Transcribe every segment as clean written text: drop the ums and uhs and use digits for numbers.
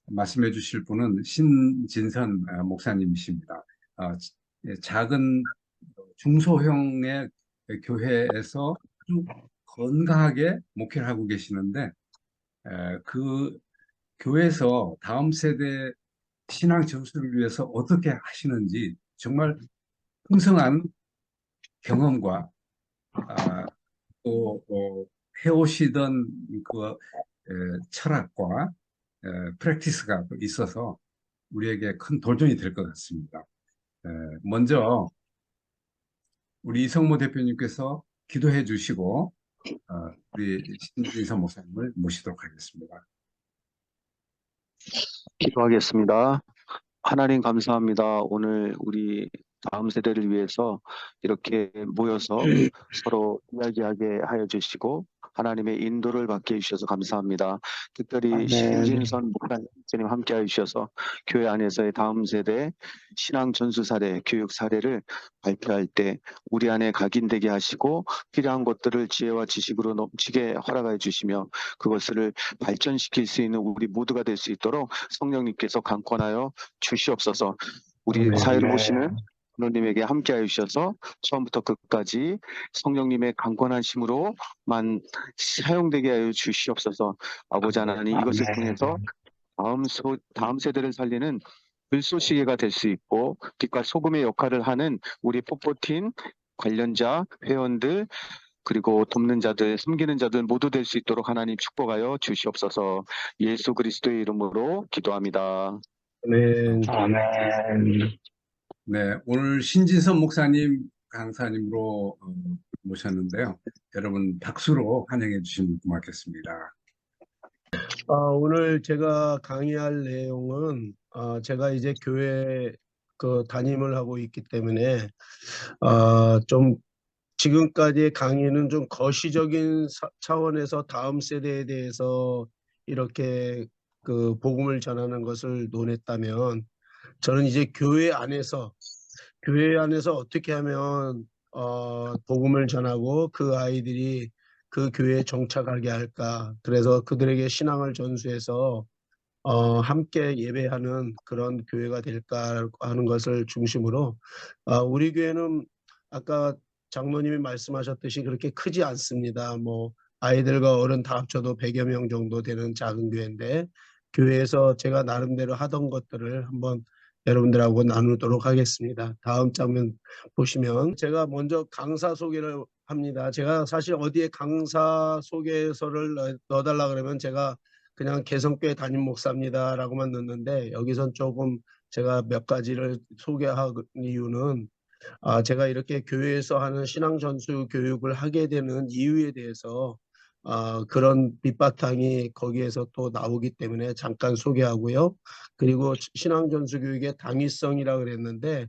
말씀해 주실 분은 신진선 목사님이십니다. 작은 중소형의 교회에서 아주 건강하게 목회를 하고 계시는데, 그 교회에서 다음 세대 신앙 전수를 위해서 어떻게 하시는지 정말 풍성한 경험과 아, 또 해오시던 그 철학과 프랙티스가 있어서 우리에게 큰 도전이 될 것 같습니다. 에, 먼저 우리 이성모 대표님께서 기도해 주시고 우리 신진선 목사님을 모시도록 하겠습니다. 기도하겠습니다. 하나님 감사합니다. 오늘 우리 다음 세대를 위해서 이렇게 모여서 서로 이야기하게 하여 주시고 하나님의 인도를 받게 해주셔서 감사합니다. 특별히 신진선 목사님 함께 해주셔서 교회 안에서의 다음 세대 신앙 전수 사례, 교육 사례를 발표할 때 우리 안에 각인되게 하시고 필요한 것들을 지혜와 지식으로 넘치게 허락해 주시며 그것을 발전시킬 수 있는 우리 모두가 될 수 있도록 성령님께서 강권하여 주시옵소서. 우리 사회를 보시는 하나님에게 함께하여 주셔서 처음부터 끝까지 성령님의 강권한 힘으로만 사용되게 하여 주시옵소서. 아버지 하나님 이것을 통해서 다음 세대를 살리는 불쏘시개가 될 수 있고 빛과 소금의 역할을 하는 우리 포포틴 관련자 회원들 그리고 돕는 자들, 섬기는 자들 모두 될 수 있도록 하나님 축복하여 주시옵소서. 예수 그리스도의 이름으로 기도합니다. 아멘. 네, 오늘 신진선 목사님 강사님으로 모셨는데요. 여러분 박수로 환영해 주시면 고맙겠습니다. 오늘 제가 강의할 내용은 제가 이제 교회 담임을 하고 있기 때문에 좀 지금까지의 강의는 좀 거시적인 차원에서 다음 세대에 대해서 이렇게 복음을 전하는 것을 논했다면 저는 이제 교회 안에서 어떻게 하면 복음을 전하고 그 아이들이 그 교회에 정착하게 할까. 그래서 그들에게 신앙을 전수해서 함께 예배하는 그런 교회가 될까 하는 것을 중심으로 우리 교회는 아까 장로님이 말씀하셨듯이 그렇게 크지 않습니다. 뭐 아이들과 어른 다 합쳐도 100여 명 정도 되는 작은 교회인데 교회에서 제가 나름대로 하던 것들을 한번 여러분들하고 나누도록 하겠습니다. 다음 장면 보시면 제가 먼저 강사 소개를 합니다. 제가 사실 어디에 강사 소개서를 넣어달라 그러면 제가 그냥 개성교회 담임 목사입니다라고만 넣는데 여기선 조금 제가 몇 가지를 소개할 이유는 제가 이렇게 교회에서 하는 신앙 전수 교육을 하게 되는 이유에 대해서 그런 밑바탕이 거기에서 또 나오기 때문에 잠깐 소개하고요. 그리고 신앙 전수 교육의 당위성이라고 그랬는데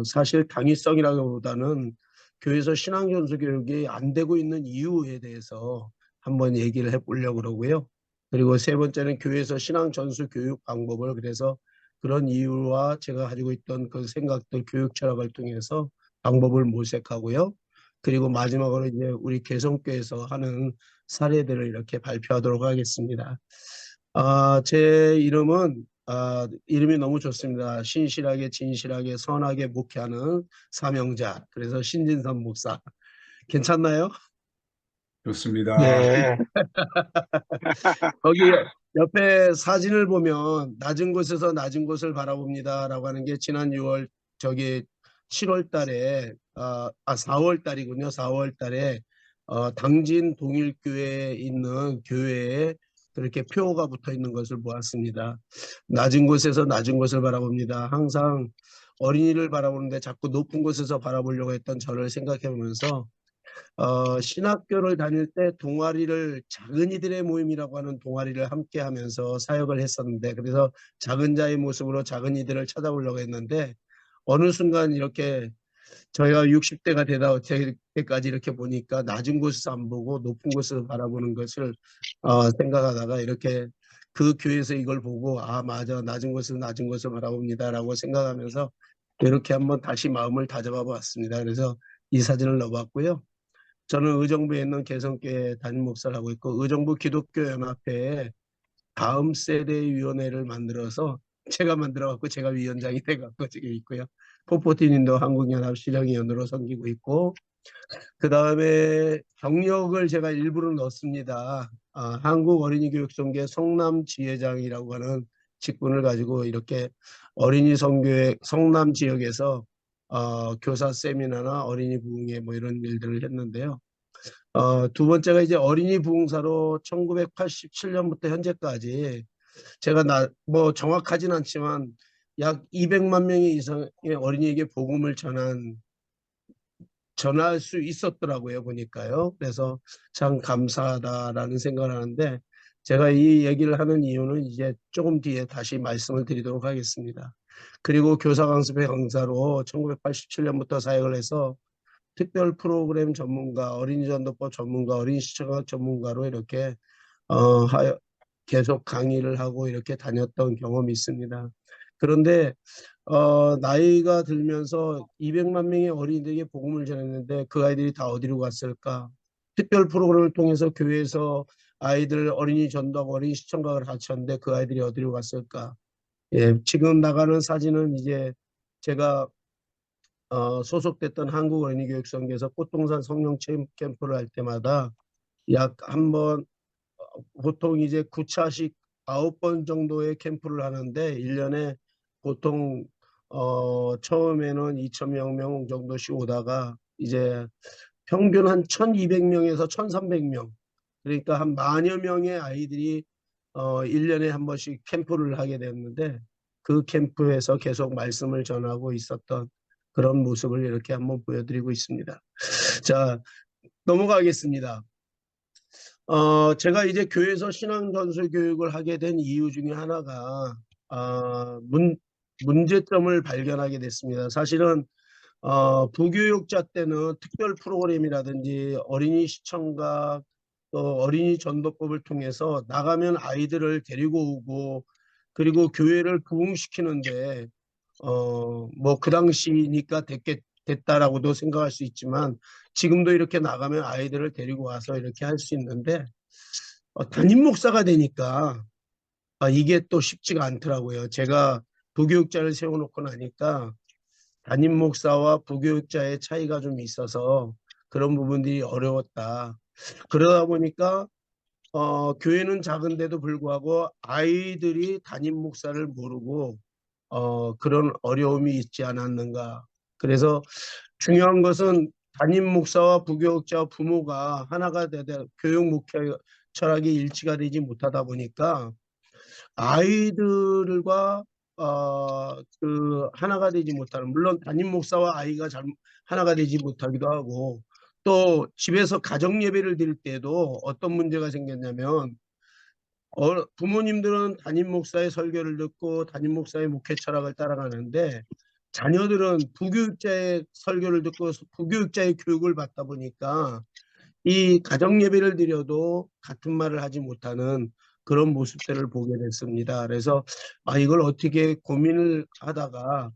사실 당위성이라기보다는 교회에서 신앙 전수 교육이 안 되고 있는 이유에 대해서 한번 얘기를 해보려고 그러고요. 그리고 세 번째는 교회에서 신앙 전수 교육 방법을 그래서 그런 이유와 제가 가지고 있던 그 생각들 교육 철학을 통해서 방법을 모색하고요. 그리고 마지막으로 이제 우리 개성교에서 하는 사례들을 이렇게 발표하도록 하겠습니다. 제 이름은 이름이 너무 좋습니다. 신실하게 진실하게 선하게 목회하는 사명자. 그래서 신진선 목사. 괜찮나요? 좋습니다. 네. 거기 옆에 사진을 보면 낮은 곳에서 낮은 곳을 바라봅니다라고 하는 게 지난 7월 달에 4월 달이군요. 4월 달에 당진 동일교회에 있는 교회에 그렇게 표가 붙어 있는 것을 보았습니다. 낮은 곳에서 낮은 곳을 바라봅니다. 항상 어린이를 바라보는데 자꾸 높은 곳에서 바라보려고 했던 저를 생각해 보면서 신학교를 다닐 때 동아리를 작은이들의 모임이라고 하는 동아리를 함께 하면서 사역을 했었는데 그래서 작은 자의 모습으로 작은이들을 찾아보려고 했는데 어느 순간 이렇게 저희가 60대가 되다 어떻게 때까지 이렇게 보니까 낮은 곳에서 안 보고 높은 곳에서 바라보는 것을 생각하다가 이렇게 그 교회에서 이걸 보고 맞아 낮은 곳에서 낮은 곳을 바라봅니다라고 생각하면서 이렇게 한번 다시 마음을 다잡아 봤습니다. 그래서 이 사진을 넣어봤고요. 저는 의정부에 있는 개성교회 담임 목사를 하고 있고 의정부 기독교연합회에 다음 세대 위원회를 만들어서 제가 만들어갖고 제가 위원장이 돼갖고 지금 있고요. 포포티님도 한국연합 실행위원으로 섬기고 있고, 그 다음에 경력을 제가 일부러 넣습니다. 한국어린이교육선교 성남지회장이라고 하는 직분을 가지고 이렇게 어린이 선교회 성남 지역에서 교사 세미나나 어린이 부흥회 뭐 이런 일들을 했는데요. 두 번째가 이제 어린이 부흥사로 1987년부터 현재까지 제가 뭐 정확하진 않지만 약 200만 명이 이상의 어린이에게 복음을 전할 수 있었더라고요, 보니까요. 그래서 참 감사하다라는 생각을 하는데, 제가 이 얘기를 하는 이유는 이제 조금 뒤에 다시 말씀을 드리도록 하겠습니다. 그리고 교사 강습회 강사로 1987년부터 사역을 해서 특별 프로그램 전문가, 어린이 전도법 전문가, 어린이 시청학 전문가로 이렇게 계속 강의를 하고 이렇게 다녔던 경험이 있습니다. 그런데 나이가 들면서 200만 명의 어린이들에게 복음을 전했는데 그 아이들이 다 어디로 갔을까? 특별 프로그램을 통해서 교회에서 아이들 어린이 전도하고 어린이 시청각을 같이 하는데 그 아이들이 어디로 갔을까? 예, 지금 나가는 사진은 이제 제가 소속됐던 한국어린이교육선교에서 꽃동산 성령체험 캠프를 할 때마다 약 한 번, 보통 이제 9차씩 9번 정도의 캠프를 하는데 1년에 보통 처음에는 2,000명 정도씩 오다가 이제 평균 한 1,200명에서 1,300명, 그러니까 한 만여 명의 아이들이 1년에 한 번씩 캠프를 하게 됐는데, 그 캠프에서 계속 말씀을 전하고 있었던 그런 모습을 이렇게 한번 보여드리고 있습니다. 자, 넘어가겠습니다. 제가 이제 교회에서 신앙 전술 교육을 하게 된 이유 중에 하나가 문제점을 발견하게 됐습니다. 사실은 부교육자 때는 특별 프로그램이라든지 어린이 시청각 또 어린이 전도법을 통해서 나가면 아이들을 데리고 오고, 그리고 교회를 부흥시키는데 뭐 그 당시니까 됐다라고도 생각할 수 있지만, 지금도 이렇게 나가면 아이들을 데리고 와서 이렇게 할 수 있는데 담임 목사가 되니까 이게 또 쉽지가 않더라고요. 제가 부교육자를 세워놓고 나니까 담임 목사와 부교육자의 차이가 좀 있어서 그런 부분들이 어려웠다. 그러다 보니까 교회는 작은데도 불구하고 아이들이 담임 목사를 모르고 그런 어려움이 있지 않았는가. 그래서 중요한 것은 담임 목사와 부교육자와 부모가 하나가 되되 교육 목표 철학이 일치가 되지 못하다 보니까 아이들과 하나가 되지 못하는, 물론 담임 목사와 아이가 하나가 되지 못하기도 하고, 또 집에서 가정 예배를 드릴 때도 어떤 문제가 생겼냐면 부모님들은 담임 목사의 설교를 듣고 담임 목사의 목회 철학을 따라가는데 자녀들은 부교육자의 설교를 듣고 부교육자의 교육을 받다 보니까 이 가정 예배를 드려도 같은 말을 하지 못하는 그런 모습들을 보게 됐습니다. 그래서 이걸 어떻게 고민을 하다가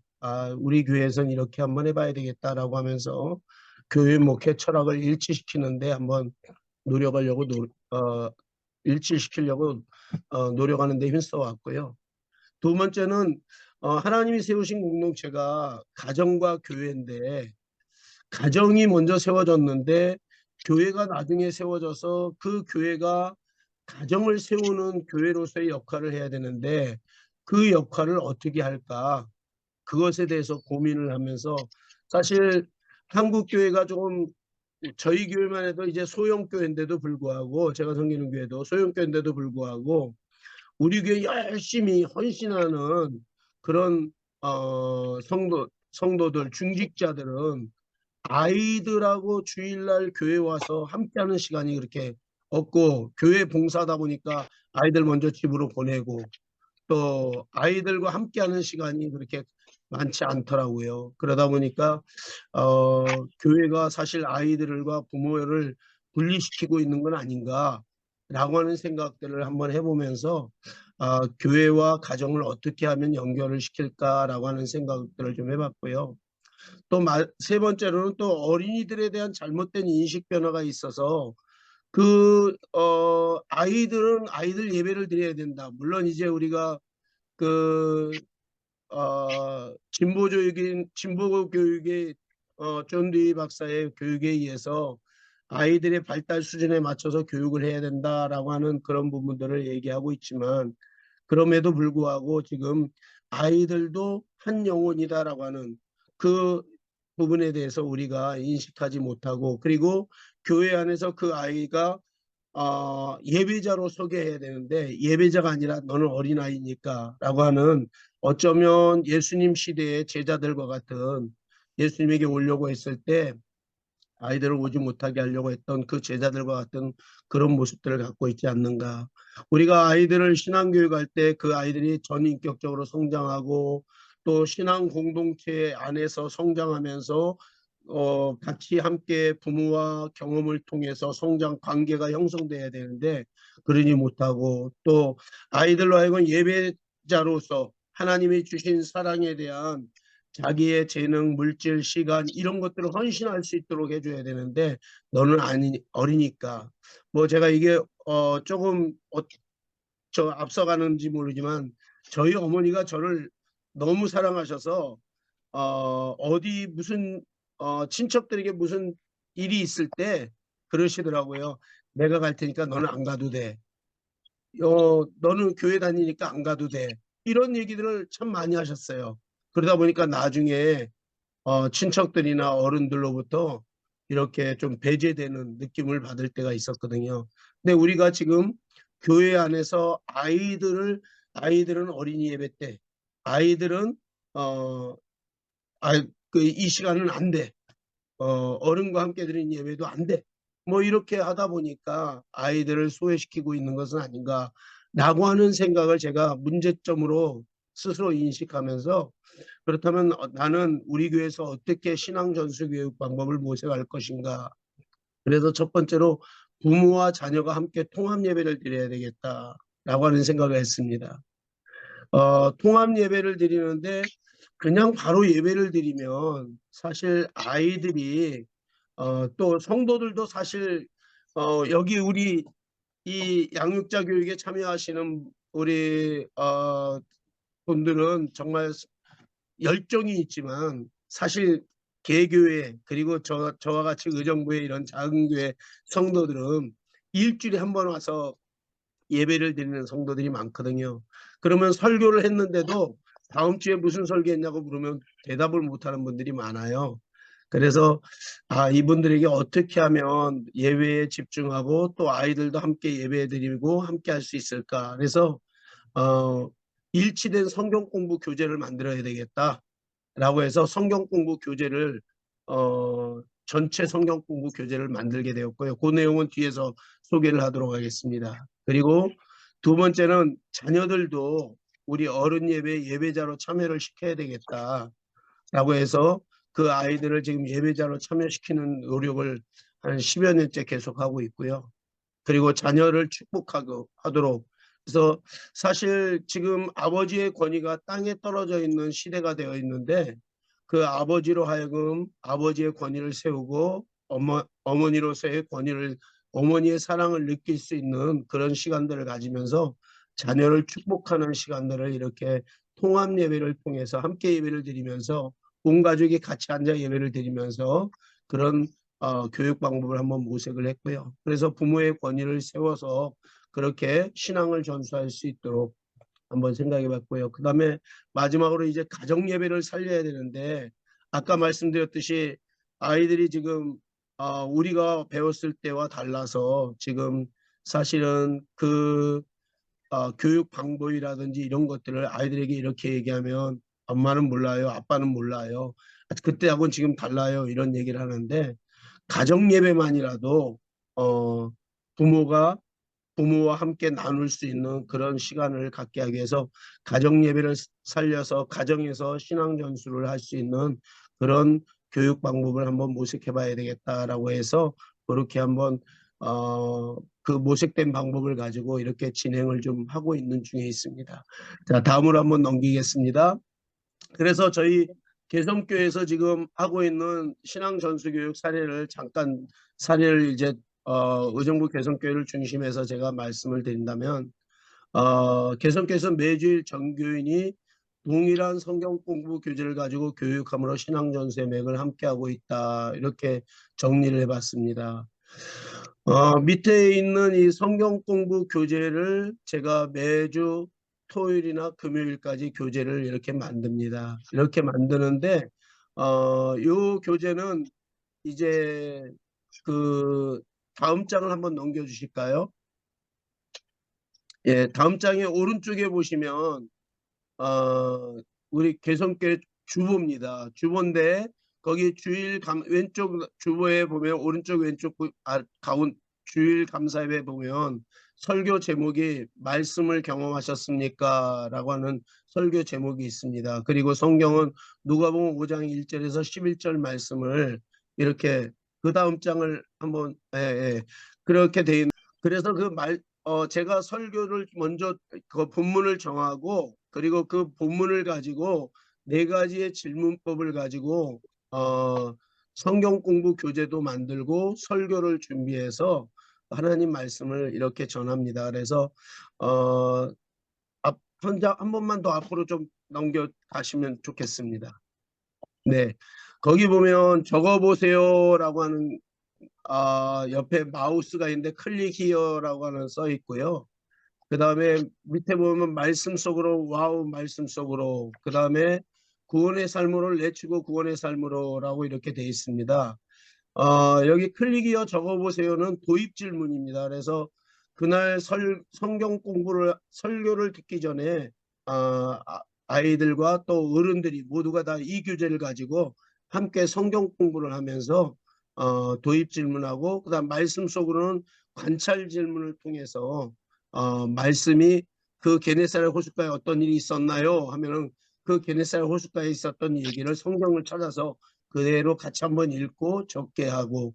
우리 교회에서는 이렇게 한번 해봐야 되겠다라고 하면서 교회 목회 철학을 일치시키는데 한번 노력하려고 일치시키려고 노력하는 데 힘써 왔고요. 두 번째는 하나님이 세우신 공동체가 가정과 교회인데, 가정이 먼저 세워졌는데 교회가 나중에 세워져서 그 교회가 가정을 세우는 교회로서의 역할을 해야 되는데 그 역할을 어떻게 할까, 그것에 대해서 고민을 하면서, 사실 한국 교회가 조금, 저희 교회만 해도 이제 소형 교회인데도 불구하고, 제가 섬기는 교회도 소형 교회인데도 불구하고 우리 교회 열심히 헌신하는 그런 성도들, 중직자들은 아이들하고 주일날 교회 와서 함께하는 시간이 그렇게 없고, 교회 봉사하다 보니까 아이들 먼저 집으로 보내고 또 아이들과 함께하는 시간이 그렇게 많지 않더라고요. 그러다 보니까 교회가 사실 아이들과 부모를 분리시키고 있는 건 아닌가라고 하는 생각들을 한번 해보면서 교회와 가정을 어떻게 하면 연결을 시킬까라고 하는 생각들을 좀 해봤고요. 또 세 번째로는 또 어린이들에 대한 잘못된 인식 변화가 있어서 아이들은 아이들 예배를 드려야 된다. 물론 이제 우리가 그 진보 교육의 존 듀이 박사의 교육에 의해서 아이들의 발달 수준에 맞춰서 교육을 해야 된다라고 하는 그런 부분들을 얘기하고 있지만, 그럼에도 불구하고 지금 아이들도 한 영혼이다라고 하는 그 부분에 대해서 우리가 인식하지 못하고, 그리고 교회 안에서 그 아이가 예배자로 소개해야 되는데 예배자가 아니라 너는 어린아이니까 라고 하는, 어쩌면 예수님 시대의 제자들과 같은, 예수님에게 오려고 했을 때 아이들을 오지 못하게 하려고 했던 그 제자들과 같은 그런 모습들을 갖고 있지 않는가. 우리가 아이들을 신앙교육할 때 그 아이들이 전인격적으로 성장하고 또 신앙 공동체 안에서 성장하면서 같이 함께 부모와 경험을 통해서 성장 관계가 형성돼야 되는데 그러지 못하고, 또 아이들로 하여금 예배자로서 하나님이 주신 사랑에 대한 자기의 재능, 물질, 시간 이런 것들을 헌신할 수 있도록 해줘야 되는데 너는 어리니까, 뭐 제가 이게 조금 저 앞서가는지 모르지만 저희 어머니가 저를 너무 사랑하셔서 어디 무슨 친척들에게 무슨 일이 있을 때 그러시더라고요. 내가 갈 테니까 너는 안 가도 돼. 너는 교회 다니니까 안 가도 돼. 이런 얘기들을 참 많이 하셨어요. 그러다 보니까 나중에 친척들이나 어른들로부터 이렇게 좀 배제되는 느낌을 받을 때가 있었거든요. 근데 우리가 지금 교회 안에서 아이들은 어린이 예배 때, 아이들은 어, 이 시간은 안 돼. 어른과 함께 드리는 예배도 안 돼. 뭐 이렇게 하다 보니까 아이들을 소외시키고 있는 것은 아닌가라고 하는 생각을 제가 문제점으로 스스로 인식하면서, 그렇다면 나는 우리 교회에서 어떻게 신앙 전수 교육 방법을 모색할 것인가. 그래서 첫 번째로 부모와 자녀가 함께 통합 예배를 드려야 되겠다라고 하는 생각을 했습니다. 통합 예배를 드리는데 그냥 바로 예배를 드리면 사실 아이들이 또 성도들도 사실 여기 우리 이 양육자 교육에 참여하시는 우리 분들은 정말 열정이 있지만 사실 개교회, 그리고 저와 같이 의정부의 이런 작은 교회 성도들은 일주일에 한 번 와서 예배를 드리는 성도들이 많거든요. 그러면 설교를 했는데도 다음 주에 무슨 설교했냐고 물으면 대답을 못하는 분들이 많아요. 그래서 이분들에게 어떻게 하면 예배에 집중하고 또 아이들도 함께 예배 드리고 함께 할 수 있을까. 그래서 어, 일치된 성경 공부 교재를 만들어야 되겠다라고 해서 성경 공부 교재를 전체 성경 공부 교재를 만들게 되었고요. 그 내용은 뒤에서 소개를 하도록 하겠습니다. 그리고 두 번째는 자녀들도 우리 어른 예배 예배자로 참여를 시켜야 되겠다라고 해서 그 아이들을 지금 예배자로 참여시키는 노력을 한 10여 년째 계속하고 있고요. 그리고 자녀를 축복하도록. 그래서 사실 지금 아버지의 권위가 땅에 떨어져 있는 시대가 되어 있는데, 그 아버지로 하여금 아버지의 권위를 세우고 어머니로서의 권위를, 어머니의 사랑을 느낄 수 있는 그런 시간들을 가지면서 자녀를 축복하는 시간들을 이렇게 통합 예배를 통해서 함께 예배를 드리면서 온 가족이 같이 앉아 예배를 드리면서 그런 교육 방법을 한번 모색을 했고요. 그래서 부모의 권위를 세워서 그렇게 신앙을 전수할 수 있도록 한번 생각해 봤고요. 그 다음에 마지막으로 이제 가정 예배를 살려야 되는데, 아까 말씀드렸듯이 아이들이 지금 우리가 배웠을 때와 달라서 지금 사실은 그 교육 방법이라든지 이런 것들을 아이들에게 이렇게 얘기하면 엄마는 몰라요, 아빠는 몰라요, 그때하고는 지금 달라요, 이런 얘기를 하는데, 가정 예배만이라도 어, 부모가 부모와 함께 나눌 수 있는 그런 시간을 갖게 하기 위해서 가정 예배를 살려서 가정에서 신앙 전수를 할 수 있는 그런 교육 방법을 한번 모색해 봐야 되겠다라고 해서 그렇게 한번 그 모색된 방법을 가지고 이렇게 진행을 좀 하고 있는 중에 있습니다. 자, 다음으로 한번 넘기겠습니다. 그래서 저희 개성교회에서 지금 하고 있는 신앙 전수 교육 사례를 잠깐 사례를 이제 의정부 개성교회를 중심해서 제가 말씀을 드린다면 개성교회에서 매주일 전교인이 동일한 성경 공부 교재를 가지고 교육함으로 신앙 전수의 맥을 함께하고 있다. 이렇게 정리를 해봤습니다. 밑에 있는 이 성경 공부 교재를 제가 매주 토요일이나 금요일까지 교재를 이렇게 만듭니다. 이렇게 만드는데 이 교재는 이제 그 다음 장을 한번 넘겨 주실까요? 예, 다음 장의 오른쪽에 보시면 우리 개성교회 주보입니다. 주보인데 거기 왼쪽 주보에 보면 오른쪽 왼쪽 가운 주일 감사회에 보면 설교 제목이 말씀을 경험하셨습니까? 라고 하는 설교 제목이 있습니다. 그리고 성경은 누가복음 5장 1절에서 11절 말씀을 이렇게 그 다음 장을 한번 그렇게 돼 있는 그래서 제가 설교를 먼저 그 본문을 정하고 그리고 그 본문을 가지고 네 가지의 질문법을 가지고 성경 공부 교재도 만들고 설교를 준비해서 하나님 말씀을 이렇게 전합니다. 그래서 한 번만 더 앞으로 좀 넘겨 가시면 좋겠습니다. 네, 거기 보면 적어보세요라고 하는 옆에 마우스가 있는데 클릭 히어라고 하는 써 있고요. 그 다음에 밑에 보면 말씀 속으로 와우 말씀 속으로 그 다음에 구원의 삶으로 내치고 구원의 삶으로라고 이렇게 돼 있습니다. 여기 클릭이어 적어보세요는 도입 질문입니다. 그래서 그날 성경 설교를 듣기 전에 아이들과 또 어른들이 모두가 다 이 교재를 가지고 함께 성경 공부를 하면서 도입 질문하고 그다음 말씀 속으로는 관찰 질문을 통해서 말씀이 그 게네사렛 호숫가에 어떤 일이 있었나요? 하면은 그 게네사렛 호숫가에 있었던 얘기를 성경을 찾아서 그대로 같이 한번 읽고 적게 하고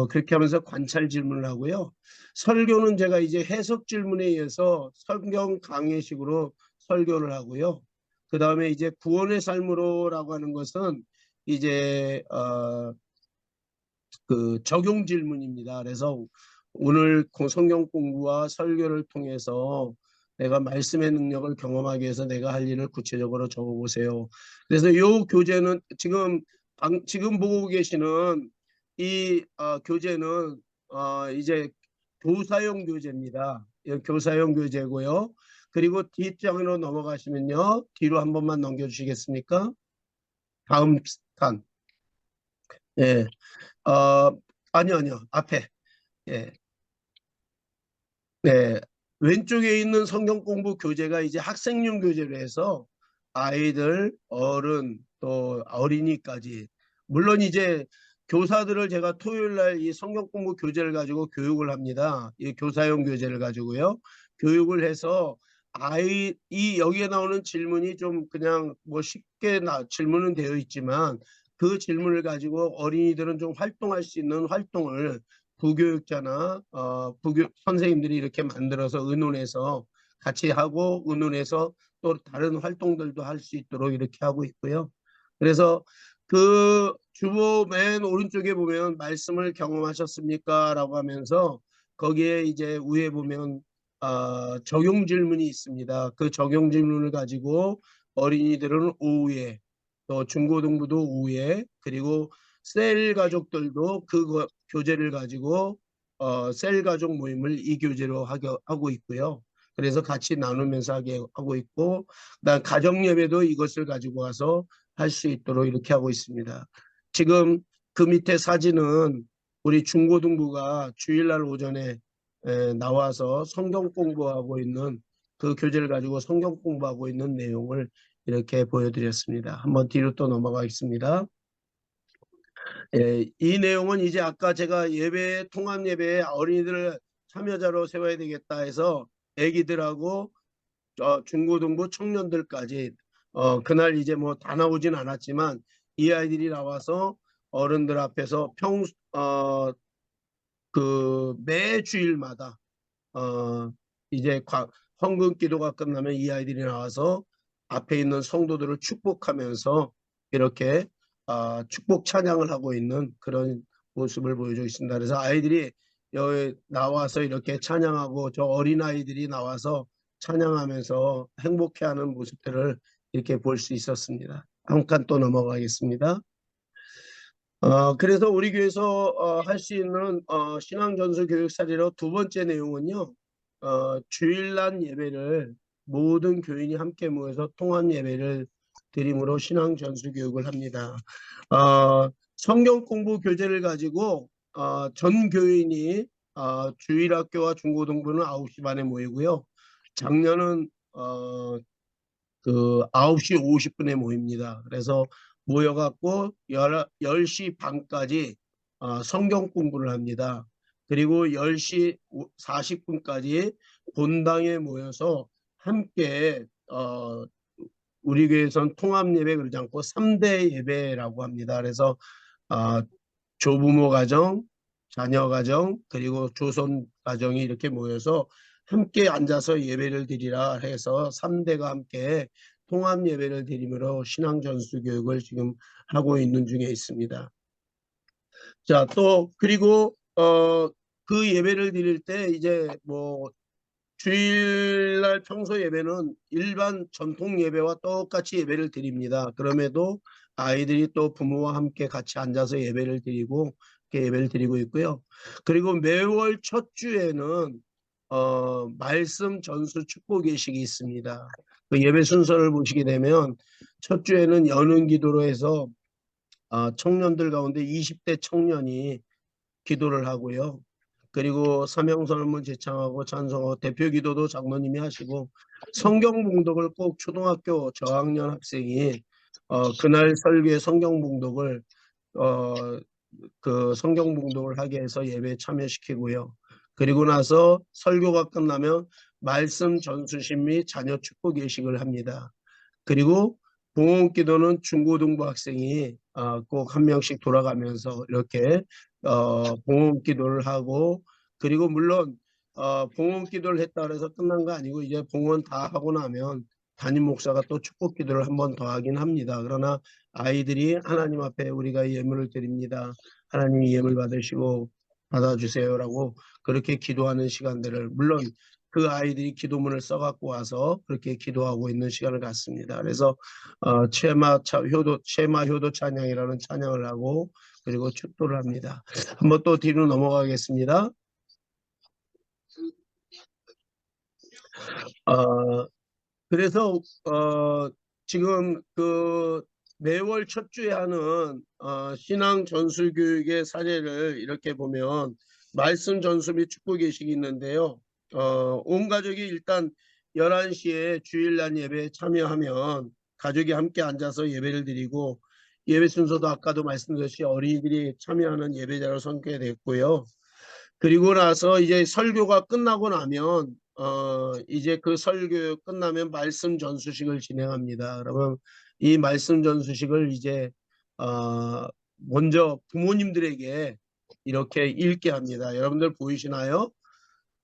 그렇게 하면서 관찰 질문을 하고요. 설교는 제가 이제 해석 질문에 의해서 성경 강해식으로 설교를 하고요. 그 다음에 이제 구원의 삶으로라고 하는 것은 이제 그 적용 질문입니다. 그래서 오늘 성경 공부와 설교를 통해서 내가 말씀의 능력을 경험하기 위해서 내가 할 일을 구체적으로 적어보세요. 그래서 이 교재는 지금 보고 계시는 이 교재는 이제 교사용 교재입니다. 교사용 교재고요. 그리고 뒷장으로 넘어가시면요. 뒤로 한 번만 넘겨주시겠습니까? 다음 칸. 예. 아니요. 앞에. 예. 네. 왼쪽에 있는 성경 공부 교재가 이제 학생용 교재로 해서 아이들, 어른, 또 어린이까지. 물론 이제 교사들을 제가 토요일 날 이 성경 공부 교재를 가지고 교육을 합니다. 이 교사용 교재를 가지고요. 교육을 해서 여기에 나오는 질문이 좀 그냥 뭐 쉽게 질문은 되어 있지만 그 질문을 가지고 어린이들은 좀 활동할 수 있는 활동을 부교육자나 선생님들이 이렇게 만들어서 의논해서 같이 하고 의논해서 또 다른 활동들도 할 수 있도록 이렇게 하고 있고요. 그래서 그 주보 맨 오른쪽에 보면 말씀을 경험하셨습니까? 라고 하면서 거기에 이제 위에 보면 적용 질문이 있습니다. 그 적용 질문을 가지고 어린이들은 오후에 또 중고등부도 오후에 그리고 셀 가족들도 그 교재를 가지고 셀 가족 모임을 이 교재로 하고 있고요. 그래서 같이 나누면서 하고 있고 그다음 가정 예배도 이것을 가지고 와서 할 수 있도록 이렇게 하고 있습니다. 지금 그 밑에 사진은 우리 중고등부가 주일날 오전에 나와서 성경 공부하고 있는 그 교재를 가지고 성경 공부하고 있는 내용을 이렇게 보여드렸습니다. 한번 뒤로 또 넘어가겠습니다. 이 내용은 이제 아까 제가 통합 예배에 어린이들을 참여자로 세워야 되겠다 해서 애기들하고 중고등부 청년들까지 그날 이제 뭐 다 나오진 않았지만 이 아이들이 나와서 어른들 앞에서 매 주일마다 이제 헌금 기도가 끝나면 이 아이들이 나와서 앞에 있는 성도들을 축복하면서 이렇게 축복 찬양을 하고 있는 그런 모습을 보여주고 있습니다. 그래서 아이들이 여기 나와서 이렇게 찬양하고 저 어린아이들이 나와서 찬양하면서 행복해하는 모습들을 이렇게 볼 수 있었습니다. 한 칸 또 넘어가겠습니다. 그래서 우리 교회에서 할 수 있는 신앙 전수 교육 사례로 두 번째 내용은요. 주일날 예배를 모든 교인이 함께 모여서 통합 예배를 드림으로 신앙 전수 교육을 합니다. 성경 공부 교재를 가지고 전 교인이 주일학교와 중고등부는 9시 반에 모이고요. 작년은 그 9시 50분에 모입니다. 그래서 모여갖고 10시 반까지 성경 공부를 합니다. 그리고 10시 40분까지 본당에 모여서 함께 우리 교회에서는 통합 예배 그러지 않고 3대 예배라고 합니다. 그래서 조부모 가정, 자녀 가정, 그리고 조손 가정이 이렇게 모여서 함께 앉아서 예배를 드리라 해서 3대가 함께 통합 예배를 드리므로 신앙 전수 교육을 지금 하고 있는 중에 있습니다. 자, 또 그리고 그 예배를 드릴 때 이제 뭐 주일날 평소 예배는 일반 전통 예배와 똑같이 예배를 드립니다. 그럼에도 아이들이 또 부모와 함께 같이 앉아서 예배를 드리고 이렇게 예배를 드리고 있고요. 그리고 매월 첫 주에는 말씀 전수 축복 예식이 있습니다. 그 예배 순서를 보시게 되면 첫 주에는 여는 기도로 해서 청년들 가운데 20대 청년이 기도를 하고요. 그리고 사명선언문 제창하고 찬송하고 대표 기도도 장로님이 하시고 성경 봉독을 꼭 초등학교 저학년 학생이 그날 설교에 성경 봉독을 그 성경 봉독을 하게 해서 예배에 참여시키고요. 그리고 나서 설교가 끝나면 말씀 전수신 및 자녀 축복 예식을 합니다. 그리고 봉헌 기도는 중고등부 학생이 꼭 한 명씩 돌아가면서 이렇게 봉헌 기도를 하고, 그리고 물론 봉헌 기도를 했다 그래서 끝난 거 아니고 이제 봉헌 다 하고 나면 담임 목사가 또 축복 기도를 한 번 더 하긴 합니다. 그러나 아이들이 하나님 앞에 우리가 예물을 드립니다. 하나님이 예물 받으시고 받아주세요라고 그렇게 기도하는 시간들을, 물론 그 아이들이 기도문을 써갖고 와서 그렇게 기도하고 있는 시간을 갖습니다. 그래서 체마 효도 찬양이라는 찬양을 하고 그리고 축도를 합니다. 한번 또 뒤로 넘어가겠습니다. 그래서 지금 그 매월 첫 주에 하는 신앙 전수 교육의 사례를 이렇게 보면 말씀 전수 및 축복 예식이 있는데요. 온 가족이 일단 11시에 주일날 예배에 참여하면 가족이 함께 앉아서 예배를 드리고, 예배 순서도 아까도 말씀드렸듯이 어린이들이 참여하는 예배자로 선택됐고요. 그리고 나서 이제 설교가 끝나고 나면 이제 그 설교 끝나면 말씀 전수식을 진행합니다. 그러면 이 말씀 전수식을 이제 먼저 부모님들에게 이렇게 읽게 합니다. 여러분들 보이시나요?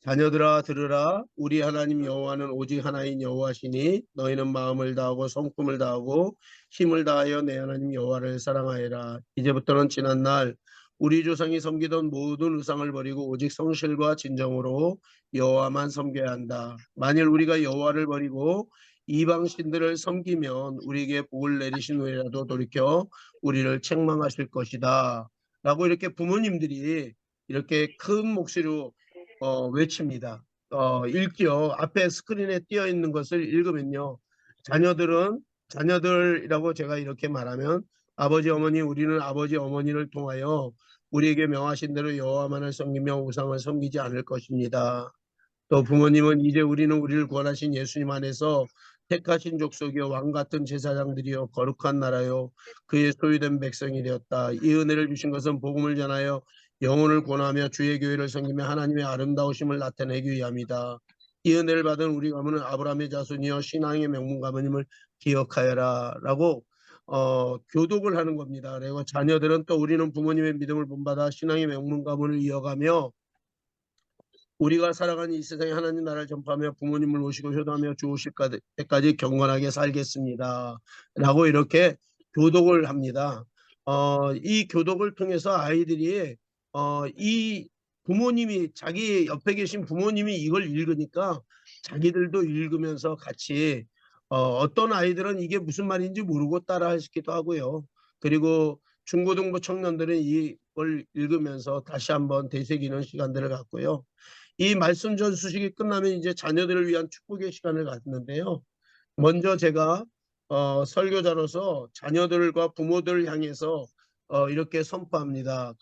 자녀들아 들으라, 우리 하나님 여호와는 오직 하나인 여호와시니 너희는 마음을 다하고 성품을 다하고 힘을 다하여 내 하나님 여호와를 사랑하여라. 이제부터는 지난날 우리 조상이 섬기던 모든 우상을 버리고 오직 성실과 진정으로 여호와만 섬겨야 한다. 만일 우리가 여호와를 버리고 이방 신들을 섬기면 우리에게 복을 내리신 후에라도 돌이켜 우리를 책망하실 것이다 라고 이렇게 부모님들이 이렇게 큰 목소리로 외칩니다. 읽지요. 앞에 스크린에 띄어 있는 것을 읽으면요. 자녀들이라고 제가 이렇게 말하면 아버지 어머니, 우리는 아버지 어머니를 통하여 우리에게 명하신 대로 여호와만을 섬기며 우상을 섬기지 않을 것입니다. 또 부모님은 이제 우리는 우리를 구원하신 예수님 안에서 택하신 족속이요 왕 같은 제사장들이요 거룩한 나라요 그의 소유된 백성이 되었다. 이 은혜를 주신 것은 복음을 전하여 영혼을 구원하며 주의 교회를 섬기며 하나님의 아름다우심을 나타내기 위함이다. 이 은혜를 받은 우리 가문은 아브라함의 자손이여 신앙의 명문 가문임을 기억하여라 라고 교독을 하는 겁니다. 그리고 자녀들은 또 우리는 부모님의 믿음을 본받아 신앙의 명문 가문을 이어가며 우리가 살아가는 이 세상에 하나님 나라를 전파하며 부모님을 모시고 효도하며 주오실 때까지 경건하게 살겠습니다 라고 이렇게 교독을 합니다. 이 교독을 통해서 아이들이 이 부모님이 자기 옆에 계신 부모님이 이걸 읽으니까 자기들도 읽으면서 같이 어떤 아이들은 이게 무슨 말인지 모르고 따라하기도 하고요. 그리고 중고등부 청년들은 이걸 읽으면서 다시 한번 되새기는 시간들을 갖고요. 이 말씀 전수식이 끝나면 이제 자녀들을 위한 축복의 시간을 갖는데요. 먼저 제가 설교자로서 자녀들과 부모들을 향해서 이렇게 선포합니다.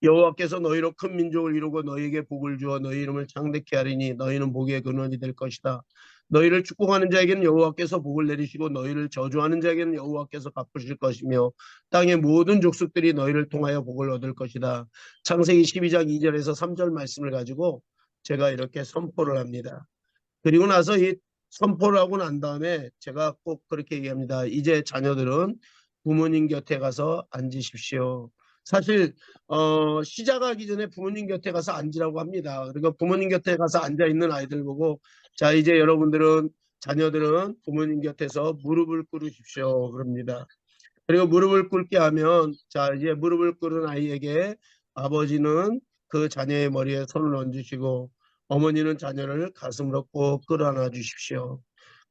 여호와께서 너희로 큰 민족을 이루고 너희에게 복을 주어 너희 이름을 창대케 하리니 너희는 복의 근원이 될 것이다. 너희를 축복하는 자에게는 여호와께서 복을 내리시고 너희를 저주하는 자에게는 여호와께서 갚으실 것이며 땅의 모든 족속들이 너희를 통하여 복을 얻을 것이다. 창세기 12장 2절에서 3절 말씀을 가지고 제가 이렇게 선포를 합니다. 그리고 나서 이 선포를 하고 난 다음에 제가 꼭 그렇게 얘기합니다. 이제 자녀들은 부모님 곁에 가서 앉으십시오. 사실 시작하기 전에 부모님 곁에 가서 앉으라고 합니다. 그리고 부모님 곁에 가서 앉아 있는 아이들 보고 자 이제 여러분들은 자녀들은 부모님 곁에서 무릎을 꿇으십시오. 그럽니다. 그리고 무릎을 꿇게 하면 자 이제 무릎을 꿇은 아이에게 아버지는 그 자녀의 머리에 손을 얹으시고 어머니는 자녀를 가슴으로 꼭 끌어안아 주십시오.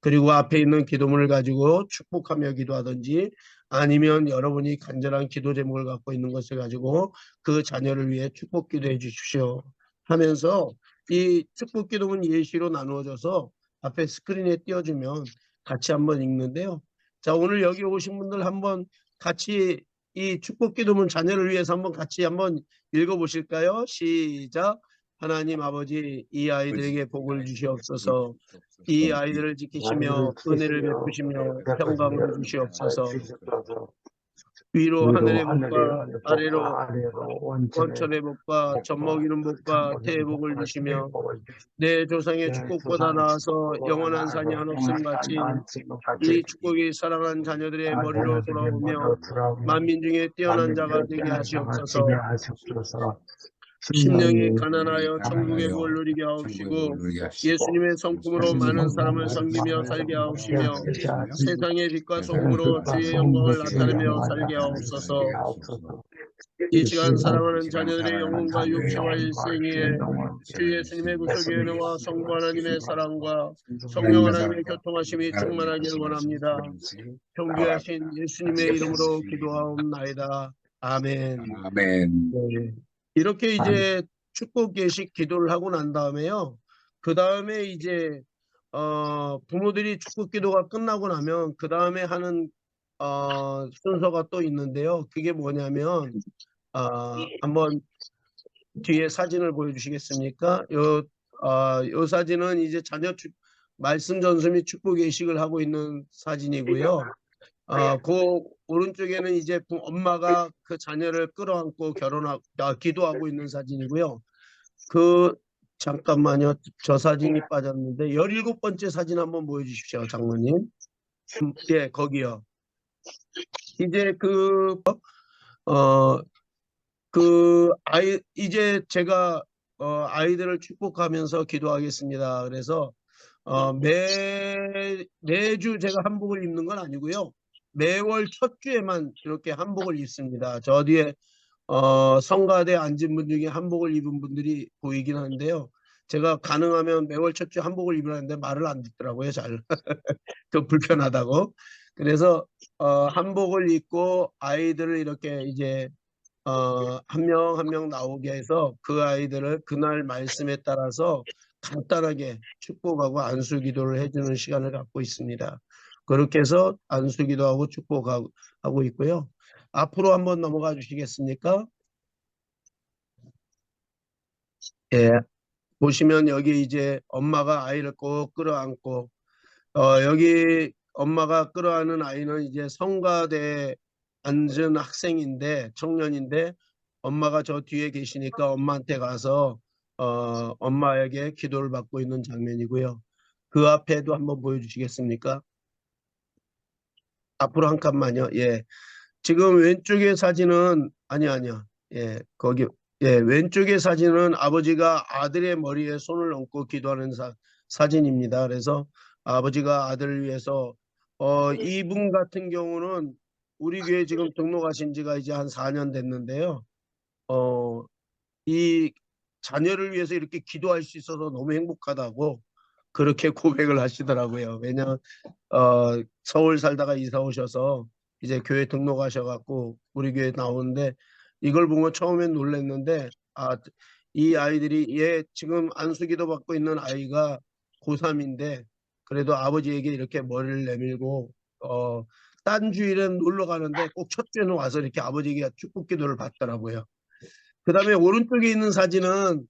그리고 앞에 있는 기도문을 가지고 축복하며 기도하든지 아니면 여러분이 간절한 기도 제목을 갖고 있는 것을 가지고 그 자녀를 위해 축복 기도해 주십시오 하면서 이 축복 기도문 예시로 나누어져서 앞에 스크린에 띄워주면 같이 한번 읽는데요. 자, 오늘 여기 오신 분들 한번 같이 이 축복 기도문 자녀를 위해서 한번 같이 한번 읽어보실까요? 시작. 하나님 아버지 이 아이들에게 복을 주시옵소서. 이 아이들을 지키시며 은혜를 베푸시며 평강을 주시옵소서. 위로 하늘의 복과 아래로 원천의 복과 젖먹이는 복과 태의 복을 주시며 내 조상의 축복보다 나아서 영원한 산이 한없음 같이 이 축복이 사랑한 자녀들의 머리로 돌아오며 만민 중에 뛰어난 자가 되게 하시옵소서. 심령이 가난하여 천국의 복을 누리게 하옵시고 예수님의 성품으로 많은 사람을 섬기며 살게 하옵시며 세상의 빛과 소금으로 주의 영광을 나타내며 살게 하옵소서. 이 시간 사랑하는 자녀들의 영혼과 육체와 일생에 주 예수님의 구속의 은혜와 성부 하나님의 사랑과 성령 하나님의 교통하심이 충만하기를 원합니다. 존귀하신 예수님의 이름으로 기도하옵나이다. 아멘. 아멘. 네. 이렇게 이제 축복 예식 기도를 하고 난 다음에요. 그 다음에 이제 부모들이 축복 기도가 끝나고 나면 그 다음에 하는 순서가 또 있는데요. 그게 뭐냐면 한번 뒤에 사진을 보여주시겠습니까? 요 사진은 이제 자녀 말씀 전수 및 축복 예식을 하고 있는 사진이고요. 그 오른쪽에는 이제 엄마가 그 자녀를 끌어안고 기도하고 있는 사진이고요. 잠깐만요. 저 사진이 빠졌는데 17번째 사진 한번 보여주십시오, 장모님. 예, 거기요. 이제 이제 제가 아이들을 축복하면서 기도하겠습니다. 그래서 매주 제가 한복을 입는 건 아니고요. 매월 첫 주에만 이렇게 한복을 입습니다. 저 뒤에 성가대 앉은 분 중에 한복을 입은 분들이 보이긴 하는데요. 제가 가능하면 매월 첫 주 한복을 입으라는데 말을 안 듣더라고요. 잘. 좀 불편하다고. 그래서 한복을 입고 아이들을 이렇게 이제 한 명 한 명 나오게 해서 그 아이들을 그날 말씀에 따라서 간단하게 축복하고 안수 기도를 해주는 시간을 갖고 있습니다. 그렇게 해서 안수 기도하고 축복하고 있고요. 앞으로 한번 넘어가 주시겠습니까? 예, 보시면 여기 이제 엄마가 아이를 꼭 끌어안고 여기 엄마가 끌어안은 아이는 이제 성가대에 앉은 학생인데 청년인데 엄마가 저 뒤에 계시니까 엄마한테 가서 엄마에게 기도를 받고 있는 장면이고요. 그 앞에도 한번 보여주시겠습니까? 앞으로 한 칸만요. 예, 지금 왼쪽의 사진은 아니요. 예, 거기 왼쪽의 사진은 아버지가 아들의 머리에 손을 얹고 기도하는 사진입니다. 그래서 아버지가 아들을 위해서 이분 같은 경우는 우리 교회 지금 등록하신 지가 이제 한 4년 됐는데요. 이 자녀를 위해서 이렇게 기도할 수 있어서 너무 행복하다고 그렇게 고백을 하시더라고요. 왜냐면 서울 살다가 이사 오셔서 이제 교회 등록하셔갖고 우리 교회 나오는데 이걸 보고 처음엔 놀랐는데 이 아이들이 지금 안수기도 받고 있는 아이가 고3인데 그래도 아버지에게 이렇게 머리를 내밀고 딴 주일은 놀러 가는데 꼭 첫 주에는 와서 이렇게 아버지에게 축복 기도를 받더라고요. 그다음에 오른쪽에 있는 사진은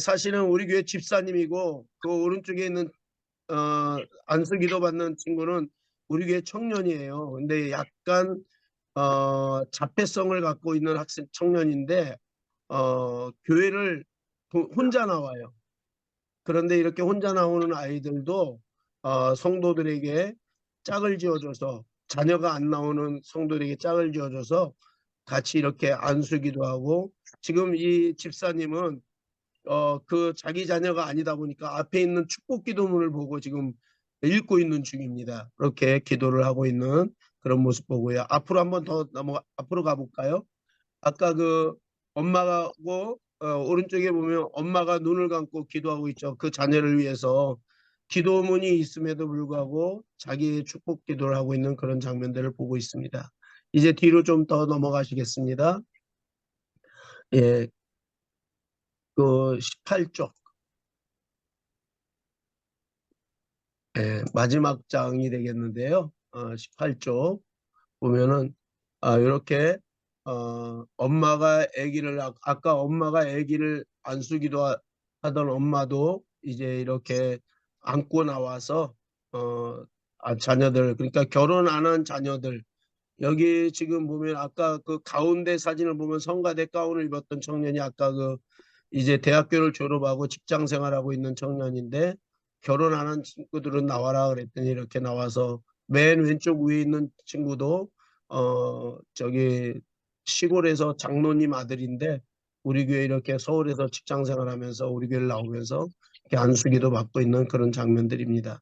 사실은 우리 교회 집사님이고 그 오른쪽에 있는 안수기도 받는 친구는 우리 교회 청년이에요. 근데 약간 자폐성을 갖고 있는 학생 청년인데 교회를 혼자 나와요. 그런데 이렇게 혼자 나오는 아이들도 성도들에게 짝을 지어줘서 자녀가 안 나오는 성도들에게 짝을 지어줘서 같이 이렇게 안수기도 하고 지금 이 집사님은 그 자기 자녀가 아니다 보니까 앞에 있는 축복 기도문을 보고 지금 읽고 있는 중입니다. 그렇게 기도를 하고 있는 그런 모습 보고요. 앞으로 한번 더 앞으로 가볼까요? 아까 그 엄마하고 오른쪽에 보면 엄마가 눈을 감고 기도하고 있죠. 그 자녀를 위해서 기도문이 있음에도 불구하고 자기의 축복 기도를 하고 있는 그런 장면들을 보고 있습니다. 이제 뒤로 좀 더 넘어가시겠습니다. 예, 그 18쪽. 예, 마지막 장이 되겠는데요. 18쪽 보면은 이렇게 엄마가 아기를 아까 엄마가 아기를 안수기도 하던 엄마도 이제 이렇게 안고 나와서 자녀들 그러니까 결혼 안 한 자녀들 여기 지금 보면 아까 그 가운데 사진을 보면 성가대 가운을 입었던 청년이 아까 그 이제 대학교를 졸업하고 직장 생활하고 있는 청년인데 결혼 안 한 친구들은 나와라 그랬더니 이렇게 나와서 맨 왼쪽 위에 있는 친구도 저기 시골에서 장로님 아들인데 우리 교회 이렇게 서울에서 직장 생활하면서 우리 교회를 나오면서 이렇게 안수기도 받고 있는 그런 장면들입니다.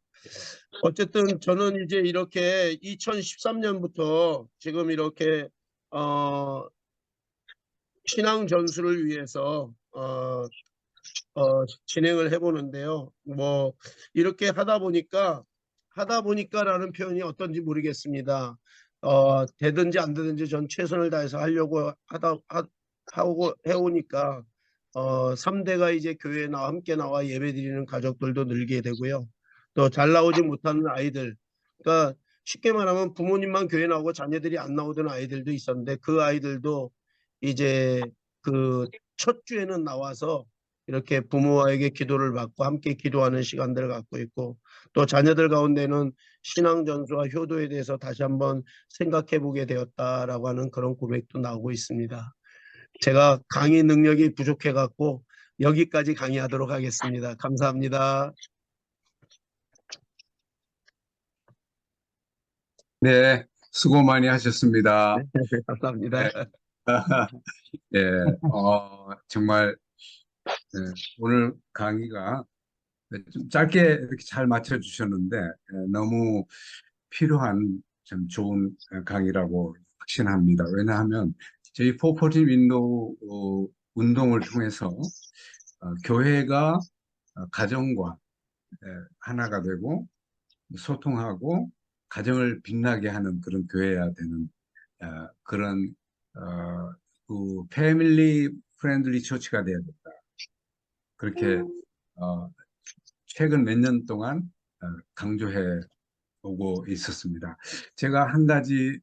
어쨌든 저는 이제 이렇게 2013년부터 지금 이렇게 신앙 전수를 위해서 진행을 해보는데요. 뭐 이렇게 하다 보니까라는 표현이 어떤지 모르겠습니다. 되든지 안 되든지 전 최선을 다해서 하려고 하고 해오니까 3대가 이제 교회에 함께 나와 예배드리는 가족들도 늘게 되고요. 또 잘 나오지 못하는 아이들, 그러니까 쉽게 말하면 부모님만 교회 나오고 자녀들이 안 나오던 아이들도 있었는데 그 아이들도 이제 그 첫 주에는 나와서 이렇게 부모에게 기도를 받고 함께 기도하는 시간들을 갖고 있고 또 자녀들 가운데는 신앙 전수와 효도에 대해서 다시 한번 생각해 보게 되었다라고 하는 그런 고백도 나오고 있습니다. 제가 강의 능력이 부족해 갖고 여기까지 강의하도록 하겠습니다. 감사합니다. 네, 수고 많이 하셨습니다. 감사합니다. 네. 예, 정말 오늘 강의가 좀 짧게 이렇게 잘 맞춰주셨는데 너무 필요한 참 좋은 강의라고 확신합니다. 왜냐하면 저희 포포티 윈도우 운동을 통해서 교회가 가정과 하나가 되고 소통하고 가정을 빛나게 하는 그런 교회여야 되는 그런 그 패밀리 프렌들리 처치가 돼야 된다. 그렇게 최근 몇 년 동안 강조해 오고 있었습니다. 제가 한 가지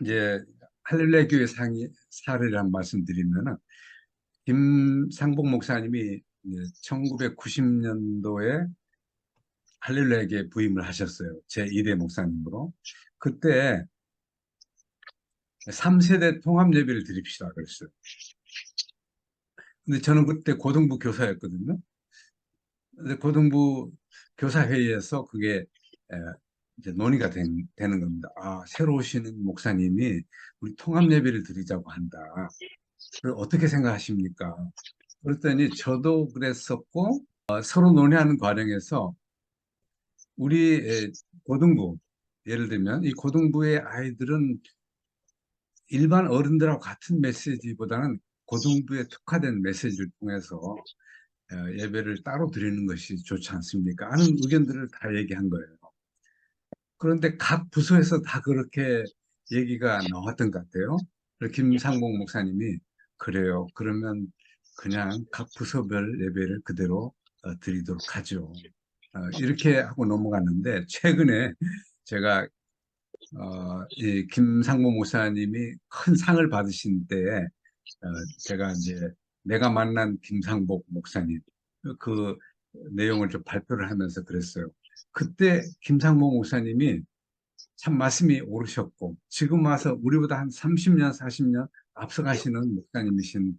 이제 할렐루야 교회 사례를 한 말씀 드리면은 김상복 목사님이 1990년도에 할렐루야에 부임을 하셨어요. 제 2대 목사님으로. 그때 3세대 통합 예배를 드립시다 그랬어요. 근데 저는 그때 고등부 교사였거든요. 근데 고등부 교사회의에서 그게 이제 논의가 되는 겁니다. 새로 오시는 목사님이 우리 통합 예배를 드리자고 한다. 그걸 어떻게 생각하십니까? 그랬더니 저도 그랬었고 서로 논의하는 과정에서 우리 고등부 예를 들면 이 고등부의 아이들은 일반 어른들하고 같은 메시지보다는 고등부에 특화된 메시지를 통해서 예배를 따로 드리는 것이 좋지 않습니까? 하는 의견들을 다 얘기한 거예요. 그런데 각 부서에서 다 그렇게 얘기가 나왔던 것 같아요. 그래서 김상봉 목사님이 그래요. 그러면 그냥 각 부서별 예배를 그대로 드리도록 하죠. 이렇게 하고 넘어갔는데 최근에 제가 이 김상봉 목사님이 큰 상을 받으신 때에 제가 이제 내가 만난 김상복 목사님 그 내용을 좀 발표를 하면서 그랬어요. 그때 김상복 목사님이 참 말씀이 오르셨고 지금 와서 우리보다 한 30년, 40년 앞서가시는 목사님이신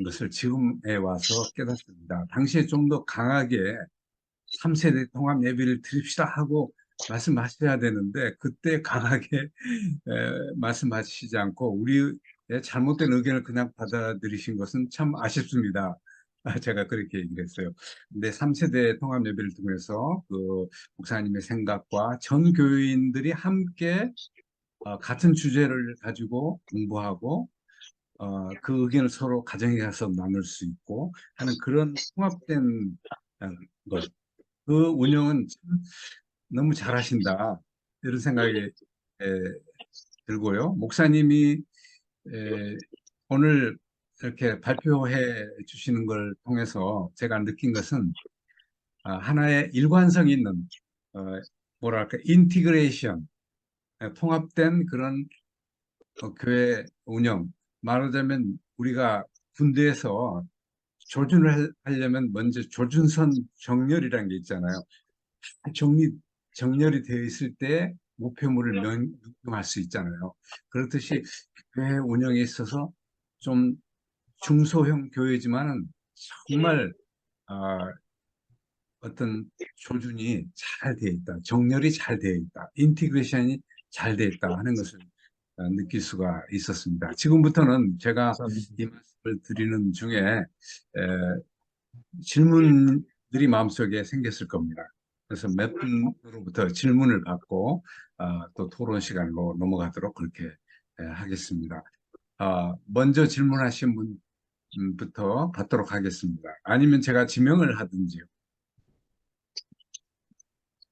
것을 지금에 와서 깨닫습니다. 당시에 좀 더 강하게 3세대 통합 예배를 드립시다 하고 말씀하셔야 되는데 그때 강하게 말씀하시지 않고 우리의 잘못된 의견을 그냥 받아들이신 것은 참 아쉽습니다. 제가 그렇게 얘기를 했어요. 근데 3세대 통합 예배를 통해서 그 목사님의 생각과 전 교인들이 함께 같은 주제를 가지고 공부하고 그 의견을 서로 가정에 가서 나눌 수 있고 하는 그런 통합된 어, 것. 그 운영은 참 너무 잘하신다. 이런 생각이 에, 들고요. 목사님이 에, 오늘 이렇게 발표해 주시는 걸 통해서 제가 느낀 것은 하나의 일관성 있는 어, 뭐랄까 인티그레이션 통합된 그런 교회 운영 말하자면 우리가 군대에서 조준을 하려면 먼저 조준선 정렬이라는 게 있잖아요. 정렬이 되어 있을 때 목표물을 명할 수 있잖아요. 그렇듯이 교회 운영에 있어서 좀 중소형 교회지만은 정말 아, 어떤 조준이 잘 되어 있다, 정렬이 잘 되어 있다, 인티그레이션이 잘 되어 있다 하는 것을 느낄 수가 있었습니다. 지금부터는 제가 감사합니다. 이 말씀을 드리는 중에 질문들이 마음속에 생겼을 겁니다. 그래서 몇 분으로부터 질문을 받고 또 토론 시간으로 넘어가도록 그렇게 하겠습니다. 먼저 질문하신 분부터 받도록 하겠습니다. 아니면 제가 지명을 하든지요.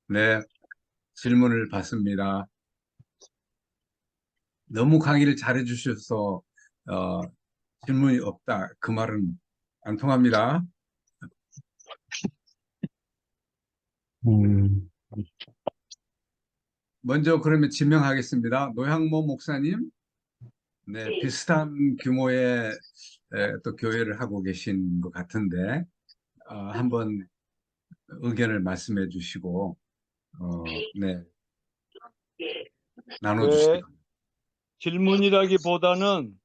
네, 질문을 받습니다. 너무 강의를 잘해 주셔서 질문이 없다. 그 말은 안 통합니다. 음, 먼저 그러면 지명하겠습니다. 노향모 목사님, 네, 비슷한 규모의 또 교회를 하고 계신 것 같은데 한번 의견을 말씀해 주시고 네, 나눠주시기 네, 바랍니다. 질문이라기보다는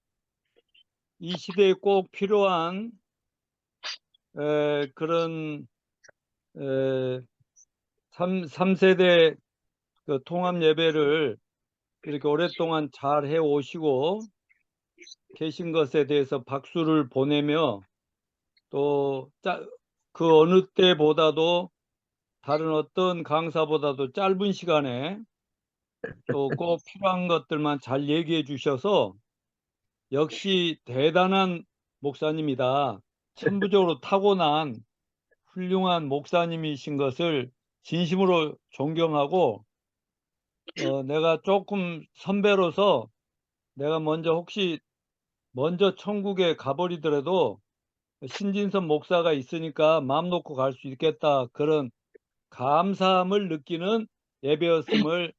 이 시대에 꼭 필요한 그런 3세대 그 통합 예배를 이렇게 오랫동안 잘 해오시고 계신 것에 대해서 박수를 보내며 또 그 어느 때보다도 다른 어떤 강사보다도 짧은 시간에 또 꼭 필요한 것들만 잘 얘기해 주셔서 역시 대단한 목사님이다. 천부적으로 타고난 훌륭한 목사님이신 것을 진심으로 존경하고 내가 조금 선배로서 내가 혹시 먼저 천국에 가버리더라도 신진선 목사가 있으니까 마음 놓고 갈 수 있겠다. 그런 감사함을 느끼는 예배였음을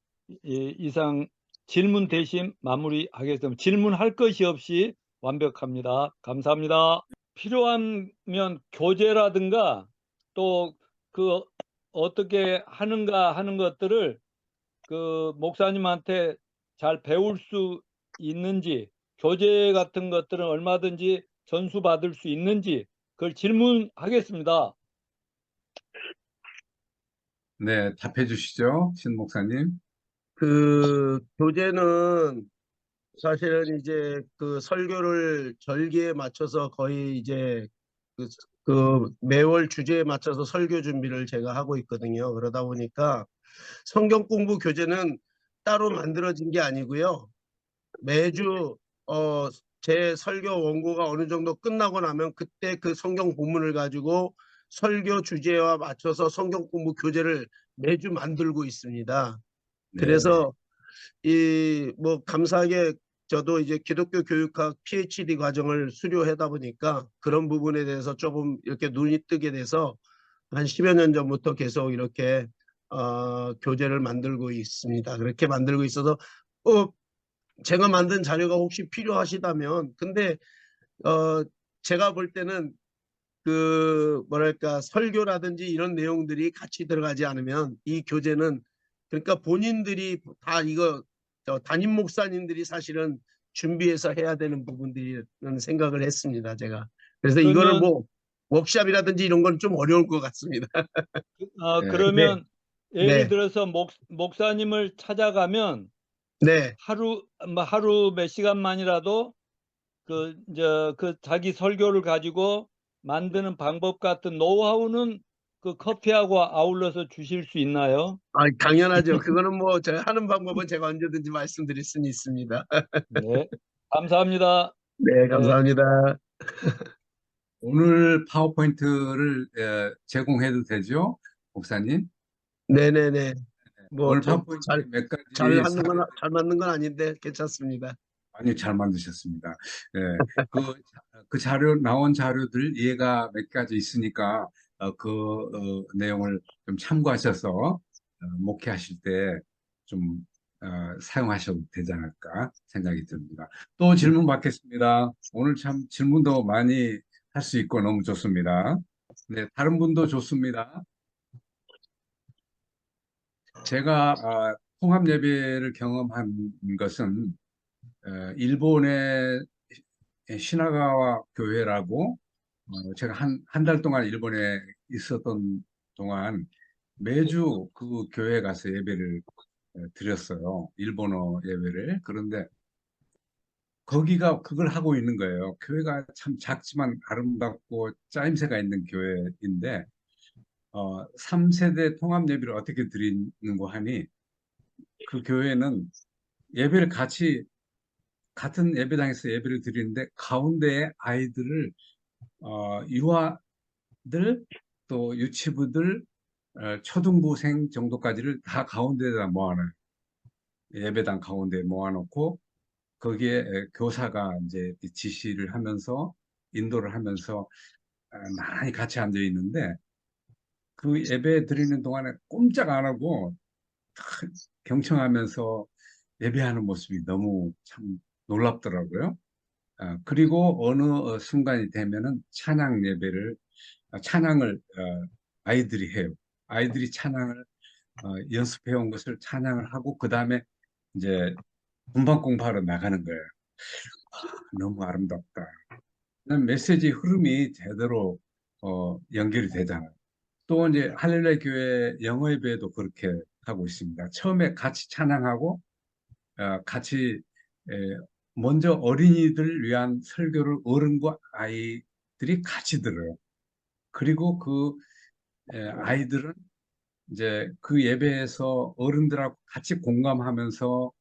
이상 질문 대신 마무리하겠습니다. 질문할 것이 없이 완벽합니다. 감사합니다. 필요하면 교재라든가 또 그 어떻게 하는가 하는 것들을 그 목사님한테 잘 배울 수 있는지 교재 같은 것들은 얼마든지 전수받을 수 있는지 그걸 질문하겠습니다. 네, 답해 주시죠, 신 목사님. 그 교재는 사실은 이제 그 설교를 절기에 맞춰서 거의 이제 그 매월 주제에 맞춰서 설교 준비를 제가 하고 있거든요. 그러다 보니까 성경 공부 교재는 따로 만들어진 게 아니고요. 매주 제 설교 원고가 어느 정도 끝나고 나면 그때 그 성경 본문을 가지고 설교 주제와 맞춰서 성경 공부 교재를 매주 만들고 있습니다. 네. 그래서 이 뭐 감사하게 저도 이제 기독교 교육학 PhD 과정을 수료하다 보니까 그런 부분에 대해서 조금 이렇게 눈이 뜨게 돼서 한 10여 년 전부터 계속 이렇게 교재를 만들고 있습니다. 그렇게 만들고 있어서 제가 만든 자료가 혹시 필요하시다면, 근데 제가 볼 때는 그 뭐랄까 설교라든지 이런 내용들이 같이 들어가지 않으면 이 교재는, 그러니까 본인들이 다 이거 담임 목사님들이 사실은 준비해서 해야 되는 부분들이라는 생각을 했습니다, 제가. 그래서 이거를 그러면 뭐 워크샵이라든지 이런 건 좀 어려울 것 같습니다. 네. 그러면 예를 네, 들어서 목사님을 찾아가면 네. 하루 몇 시간만이라도 그 자기 설교를 가지고 만드는 방법 같은 노하우는 그 커피하고 아울러서 주실 수 있나요? 당연하죠. 그거는 뭐 제가 하는 방법은 제가 언제든지 말씀드릴 수는 있습니다. 네. 감사합니다. 네, 네. 감사합니다. 오늘 파워포인트를 제공해도 되죠, 목사님? 네네네. 뭐 오늘 저 파워포인트 잘 몇 가지 잘 하는 건 사례 잘 맞는 건 아닌데 괜찮습니다. 많이 잘 만드셨습니다. 예, 그 자료 나온 자료들 이해가 몇 가지 있으니까 내용을 좀 참고하셔서 목회하실 때 좀 사용하셔도 되지 않을까 생각이 듭니다. 또 질문 받겠습니다. 오늘 참 질문도 많이 할 수 있고 너무 좋습니다. 네, 다른 분도 좋습니다. 제가 통합 예배를 경험한 것은 일본의 시나가와 교회라고 제가 한 달 동안 일본에 있었던 동안 매주 그 교회 가서 예배를 드렸어요. 일본어 예배를. 그런데 거기가 그걸 하고 있는 거예요. 교회가 참 작지만 아름답고 짜임새가 있는 교회인데 3세대 통합 예배를 어떻게 드리는고 하니 그 교회는 예배를 같은 예배당에서 예배를 드리는데 가운데에 아이들을 유아들 또 유치부들 초등부생 정도까지를 다 가운데에다 모아놔요. 예배당 가운데에 모아놓고 거기에 교사가 이제 지시를 하면서 인도를 하면서 나란히 같이 앉아 있는데 그 예배 드리는 동안에 꼼짝 안 하고 경청하면서 예배하는 모습이 너무 참 놀랍더라고요. 그리고 어느 순간이 되면은 찬양을 아이들이 해요. 아이들이 찬양을 연습해 온 것을 찬양을 하고 그 다음에 이제 분방 공부하러 나가는 거예요. 너무 아름답다. 메시지 흐름이 제대로 연결이 되잖아요. 또 이제 할렐루야 교회 영어 예배도 그렇게 하고 있습니다. 처음에 같이 찬양하고 같이 에, 먼저 어린이들 위한 설교를 어른과 아이들이 같이 들어요. 그리고 아이들은 이제 그 예배에서 어른들하고 같이 공감하면서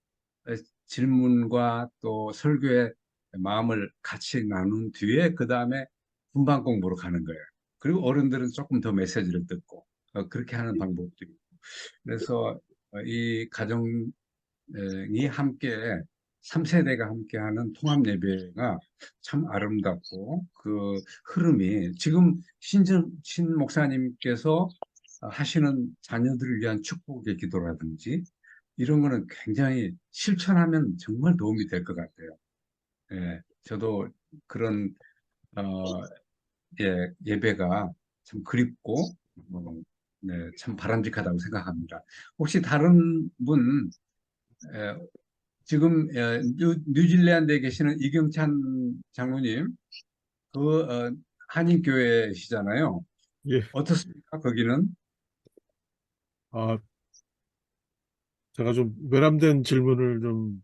질문과 또 설교의 마음을 같이 나눈 뒤에 그 다음에 분반 공부로 가는 거예요. 그리고 어른들은 조금 더 메시지를 듣고 그렇게 하는 방법도 있고. 그래서 이 가정이 함께 3세대가 함께하는 통합 예배가 참 아름답고 그 흐름이 지금 신 목사님께서 하시는 자녀들을 위한 축복의 기도라든지 이런 거는 굉장히 실천하면 정말 도움이 될 것 같아요. 예, 저도 그런 어, 예배가 참 그립고 네, 참 바람직하다고 생각합니다. 혹시 다른 분 에, 지금 뉴질랜드에 계시는 이경찬 장로님 그 한인교회시잖아요. 예, 어떻습니까? 거기는? 아, 제가 좀 외람된 질문을 좀,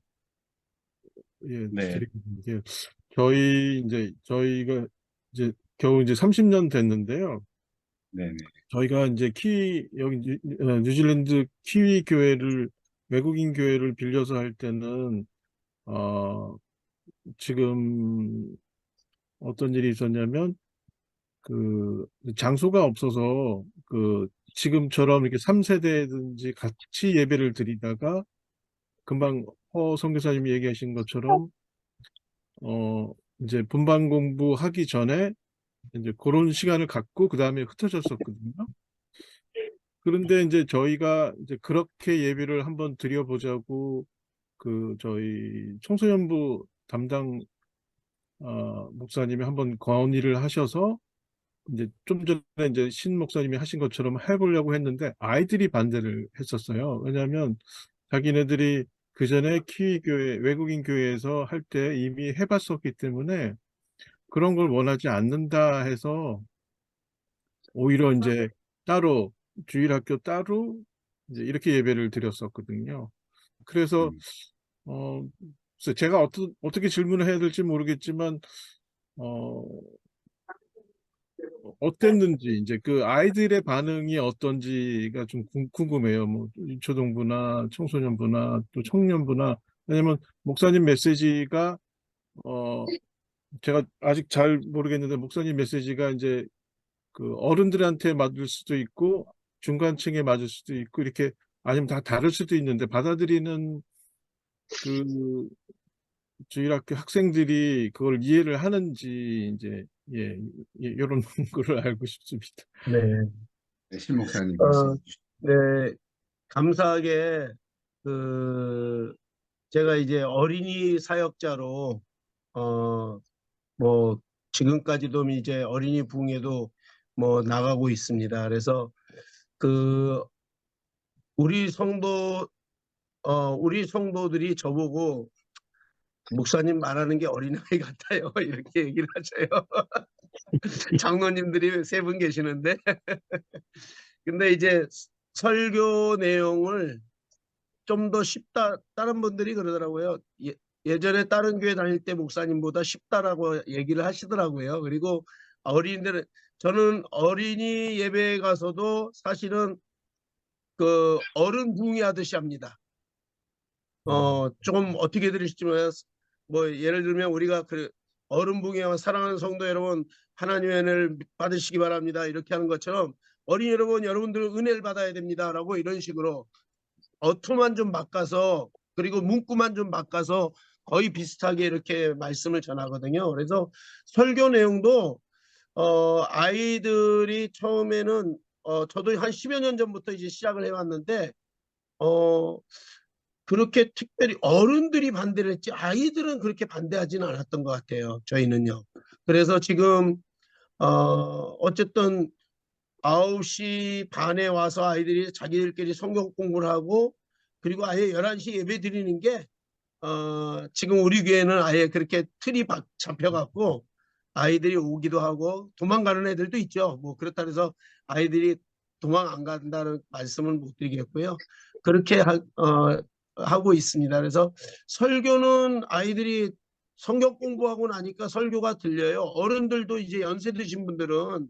예, 네, 드리겠는데, 저희가 이제 겨우 이제 30년 됐는데요. 네, 네, 저희가 이제 여기 뉴질랜드 키위 교회를, 외국인 교회를 빌려서 할 때는, 어, 지금 어떤 일이 있었냐면 그 장소가 없어서 그 지금처럼 이렇게 3세대든지 같이 예배를 드리다가 금방 선교사님이 얘기하신 것처럼 이제 분반 공부하기 전에 이제 그런 시간을 갖고 그 다음에 흩어졌었거든요. 그런데 이제 저희가 이제 그렇게 예배를 한번 드려보자고 그 저희 청소년부 담당 목사님이 한번 건의를 하셔서 이제 좀 전에 이제 신 목사님이 하신 것처럼 해보려고 했는데 아이들이 반대를 했었어요. 왜냐하면 자기네들이 그 전에 키위 교회, 외국인 교회에서 할 때 이미 해봤었기 때문에 그런 걸 원하지 않는다 해서 오히려 이제 따로 주일학교 따로 이제 이렇게 예배를 드렸었거든요. 그래서 음. 글쎄 제가 어떻게 질문을 해야 될지 모르겠지만 어땠는지 이제 그 아이들의 반응이 어떤지가 좀 궁금해요. 뭐 초등부나 청소년부나 또 청년부나 왜냐면 목사님 메시지가 제가 아직 잘 모르겠는데 목사님 메시지가 이제 그 어른들한테 맞을 수도 있고 중간층에 맞을 수도 있고 이렇게 아니면 다 다를 수도 있는데 받아들이는 그 주일학교 학생들이 그걸 이해를 하는지 이제 이런 거를 알고 싶습니다. 네. 네, 신 목사님 말씀해 어, 주시죠. 네. 감사하게 그 제가 이제 어린이 사역자로 뭐 지금까지도 이제 어린이 부흥회도 뭐 나가고 있습니다. 그래서 그 우리 우리 성도들이 저보고 목사님 말하는 게 어린아이 같아요. 이렇게 얘기를 하셔요. 장로님들이 세 분 계시는데 근데 이제 설교 내용을 좀 더 쉽다. 다른 분들이 그러더라고요. 예전에 다른 교회 다닐 때 목사님보다 쉽다라고 얘기를 하시더라고요. 그리고 어린이들은 저는 어린이 예배에 가서도 사실은 그 어른 부흥회 하듯이 합니다. 좀 어떻게 들으실지만 뭐 예를 들면 우리가 그 어른 부흥회와 사랑하는 성도 여러분 하나님의 은혜를 받으시기 바랍니다. 이렇게 하는 것처럼 어린이 여러분 여러분들은 은혜를 받아야 됩니다라고 이런 식으로 어투만 좀 바꿔서 그리고 문구만 좀 바꿔서 거의 비슷하게 이렇게 말씀을 전하거든요. 그래서 설교 내용도 아이들이 처음에는 저도 한 10여 년 전부터 이제 시작을 해왔는데 그렇게 특별히 어른들이 반대를 했지 아이들은 그렇게 반대하지는 않았던 것 같아요. 저희는요. 그래서 지금 어쨌든 9시 반에 와서 아이들이 자기들끼리 성경 공부를 하고 그리고 아예 11시 예배 드리는 게 지금 우리 교회는 아예 그렇게 틀이 잡혀갖고 아이들이 오기도 하고 도망가는 애들도 있죠. 뭐 그렇다 해서 아이들이 도망 안 간다는 말씀은 못 드리겠고요. 그렇게 하고 있습니다. 그래서 설교는 아이들이 성경 공부하고 나니까 설교가 들려요. 어른들도 이제 연세 드신 분들은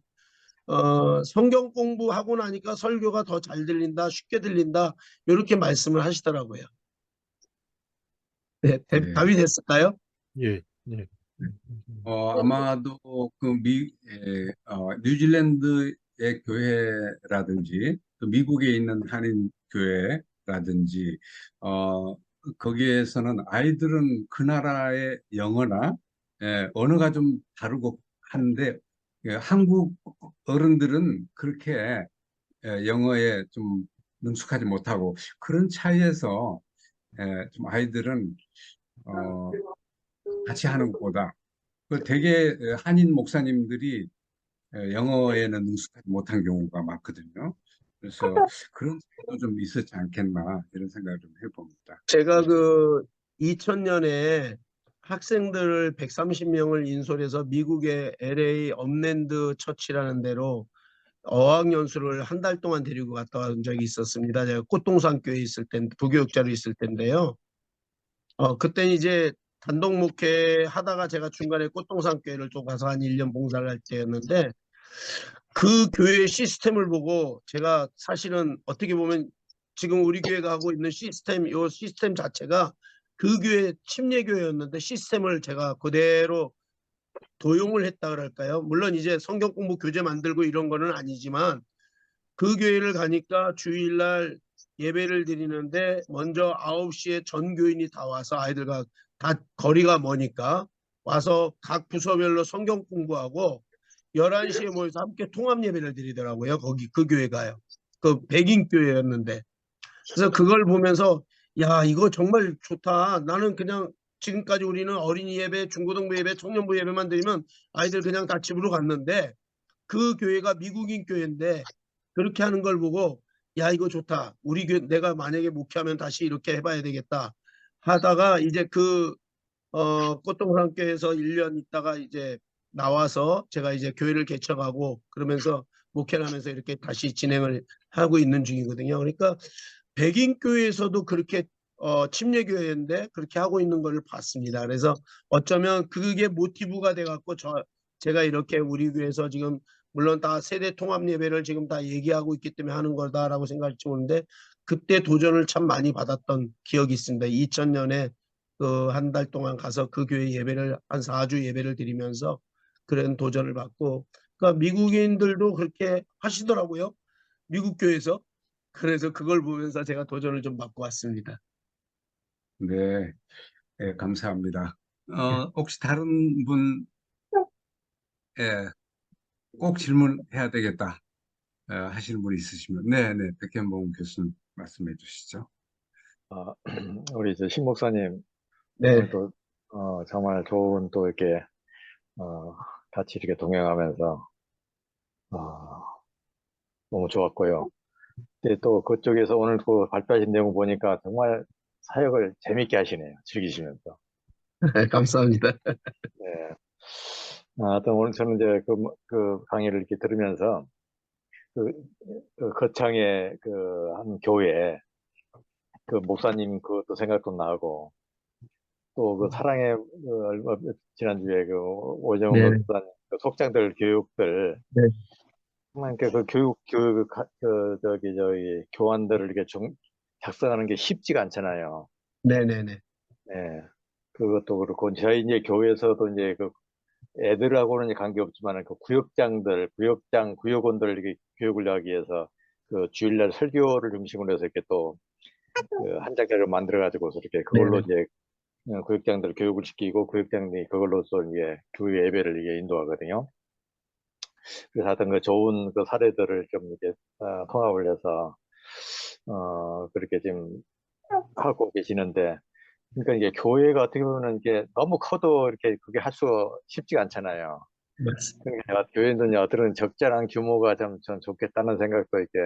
성경 공부하고 나니까 설교가 더 잘 들린다, 쉽게 들린다, 이렇게 말씀을 하시더라고요. 네, 네. 답이 됐을까요? 예, 예. 아마도 뉴질랜드의 교회라든지 또 미국에 있는 한인 교회라든지 거기에서는 아이들은 그 나라의 영어나 언어가 좀 다르고 한데 한국 어른들은 그렇게 영어에 좀 능숙하지 못하고 그런 차이에서 좀 아이들은 어, 같이 하는 것보다 그 되게 한인 목사님들이 영어에는 능숙하지 못한 경우가 많거든요. 그래서 그런 차이도 좀 있었지 않겠나 이런 생각을 좀 해봅니다. 제가 그 2000년에 학생들을 130명을 인솔해서 미국의 LA 업랜드 처치라는 데로 어학연수를 한 달 동안 데리고 갔다 온 적이 있었습니다. 제가 꽃동산교회에 있을 때, 부교육자로 있을 때인데요. 그때 이제 단독 목회 하다가 제가 중간에 꽃동산교회를 좀 가서 한 1년 봉사를 할 때였는데 그 교회 시스템을 보고 제가 사실은 어떻게 보면 지금 우리 교회가 하고 있는 시스템, 요 시스템 자체가 그 교회 침례교회였는데 시스템을 제가 그대로 도용을 했다 그럴까요? 물론 이제 성경 공부 교재 만들고 이런 거는 아니지만 그 교회를 가니까 주일날 예배를 드리는데 먼저 9시에 전 교인이 다 와서 아이들과 다 거리가 머니까 와서 각 부서별로 성경 공부하고 11시에 모여서 함께 통합 예배를 드리더라고요. 거기 그 교회가요. 그 백인 교회였는데. 그래서 그걸 보면서 야, 이거 정말 좋다. 나는 그냥 지금까지 우리는 어린이 예배, 중고등부 예배, 청년부 예배만 드리면 아이들 그냥 다 집으로 갔는데 그 교회가 미국인 교회인데 그렇게 하는 걸 보고 야, 이거 좋다. 우리 교회 내가 만약에 목회하면 다시 이렇게 해봐야 되겠다 하다가 이제 그 꽃동산교회에서 1년 있다가 이제 나와서 제가 이제 교회를 개척하고 그러면서 목회를 하면서 이렇게 다시 진행을 하고 있는 중이거든요. 그러니까 백인 교회에서도 그렇게 침례교회인데 그렇게 하고 있는 걸 봤습니다. 그래서 어쩌면 그게 모티브가 돼갖고 제가 이렇게 우리 교회에서 지금 물론 다 세대 통합 예배를 지금 다 얘기하고 있기 때문에 하는 거다라고 생각할지 모르는데 그때 도전을 참 많이 받았던 기억이 있습니다. 2000년에 그 한 달 동안 가서 그 교회 예배를 한 4주 예배를 드리면서 그런 도전을 받고 그러니까 미국인들도 그렇게 하시더라고요. 미국 교회에서. 그래서 그걸 보면서 제가 도전을 좀 받고 왔습니다. 네, 예, 감사합니다. 혹시 다른 분, 예, 꼭 질문해야 되겠다 하시는 분 있으시면, 네, 네, 백현봉 교수님 말씀해 주시죠. 아, 우리 신 목사님 네, 오늘도 정말 좋은 또 이렇게 어, 같이 이렇게 동행하면서 어, 너무 좋았고요. 근데 또 그쪽에서 오늘 그 발표하신 내용 보니까 정말 사역을 재밌게 하시네요. 즐기시면서. 감사합니다. 네. 하여튼 오늘 저는 이제 그 강의를 이렇게 들으면서 그, 그 거창의 그 한 교회 그 목사님 그것도 생각도 나고 또 그 사랑의 얼마 지난주에 그 오정훈 네, 목사님 그 속장들 교육들 네, 정말 그 교육 저기 교환들을 이렇게 작성하는 게 쉽지가 않잖아요. 네, 네, 네, 네. 그것도 그렇고 저희 이제 교회에서도 이제 그 애들하고는 관계 없지만 그 구역원들 이렇게 교육을 하기 위해서 그 주일날 설교를 중심으로 해서 이렇게 또 그 한 장짜리를 만들어 가지고서 이렇게 네, 그걸로 이제 구역장들 교육을 시키고 구역장들이 그걸로서 이제 교회 예배를 이게 인도하거든요. 그래서 하여튼 그 좋은 그 사례들을 좀 이렇게 통합을 해서 그렇게 지금 하고 계시는데 그러니까 이게 교회가 어떻게 보면 이게 너무 커도 이렇게 그게 할 수가 쉽지가 않잖아요. 맞습니다. 그러니까 내가 교회는 어떤 적절한 규모가 좀 좋겠다는 생각도 이렇게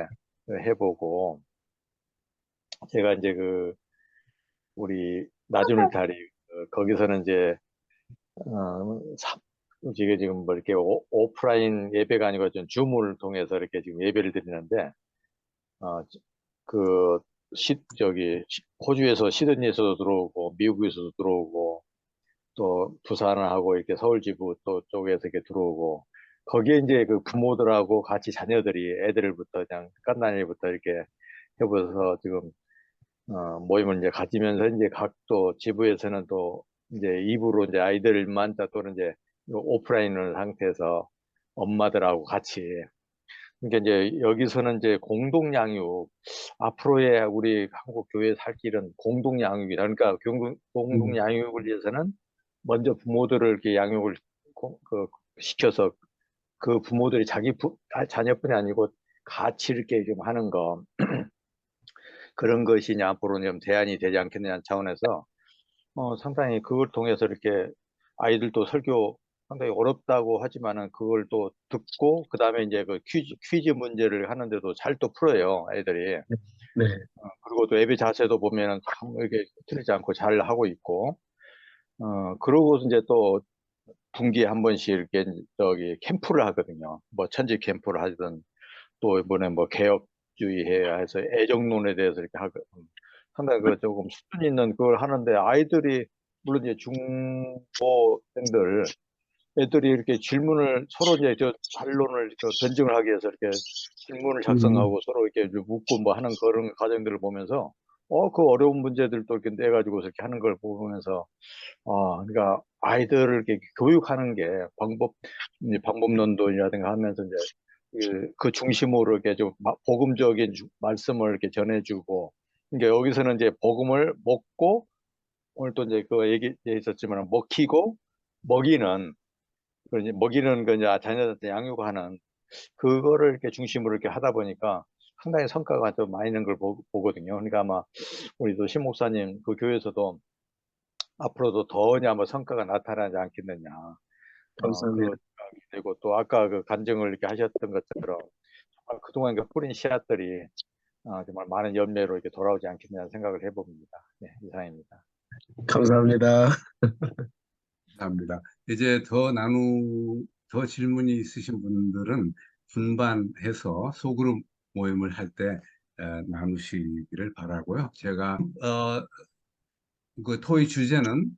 해보고 제가 이제 그 우리 나주를 다리 거기서는 이제 이게 지금 뭐 이렇게 오프라인 예배가 아니고 좀 줌을 통해서 이렇게 지금 예배를 드리는데 어, 그 호주에서 시드니에서도 들어오고 미국에서도 들어오고 또 부산하고 이렇게 서울 지부 또 쪽에서 이렇게 들어오고 거기에 이제 그 부모들하고 같이 자녀들이 애들부터 그냥 갓난이부터 이렇게 해보셔서 지금 모임을 이제 가지면서 이제 각 또 지부에서는 또 이제 입으로 이제 아이들만 또는 이제 오프라인을 상태에서 엄마들하고 같이 그러니까 이제 여기서는 이제 공동 양육 앞으로의 우리 한국 교회 살 길은 공동 양육이다. 그러니까 공동 양육을 위해서는 먼저 부모들을 이렇게 양육을 시켜서 그 부모들이 자녀뿐이 아니고 같이 이렇게 좀 하는 거 그런 것이 이제 앞으로 좀 대안이 되지 않겠느냐 차원에서 상당히 그걸 통해서 이렇게 아이들도 설교 상당히 어렵다고 하지만은 그걸 또 듣고 그다음에 이제 그 퀴즈 문제를 하는데도 잘 또 풀어요 애들이. 네, 그리고 또 예배 자세도 보면은 참 이렇게 틀리지 않고 잘 하고 있고 그러고 이제 또 분기에 한 번씩 이렇게 저기 캠프를 하거든요. 뭐 천지 캠프를 하든 또 이번에 뭐 개혁주의회 해서 애정론에 대해서 이렇게 하고 상당히 그 조금 수준 있는 그걸 하는데 아이들이 물론 이제 중고생들 애들이 이렇게 질문을 서로 이제 저 반론을 변증을 하기 위해서 이렇게 질문을 작성하고 서로 이렇게 묻고 뭐 하는 그런 과정들을 보면서 그 어려운 문제들도 이렇게 내가지고 이렇게 하는 걸 보면서, 그러니까 아이들을 이렇게 교육하는 게 이제 방법론이라든가 하면서 이제 그 중심으로 이렇게 좀 복음적인 말씀을 이렇게 전해주고, 그러니까 여기서는 이제 복음을 먹고, 오늘 또 이제 그 얘기 있었지만 먹히고 먹이는, 이제 먹이는 그 이제 자녀한테 양육하는 그거를 이렇게 중심으로 이렇게 하다 보니까 상당히 성과가 좀 많이 있는 걸 보거든요. 그러니까 아마 우리도 신 목사님 그 교회에서도 앞으로도 더 아마 성과가 나타나지 않겠느냐. 감사합니다. 그리고 또 아까 그 간증을 이렇게 하셨던 것처럼 정말 그동안 그 뿌린 씨앗들이 정말 많은 열매로 이렇게 돌아오지 않겠냐 생각을 해봅니다. 네, 이상입니다. 감사합니다. 감사합니다. 이제 더 질문이 있으신 분들은 분반해서 소그룹 모임을 할 때 나누시기를 바라고요. 제가 그 토의 주제는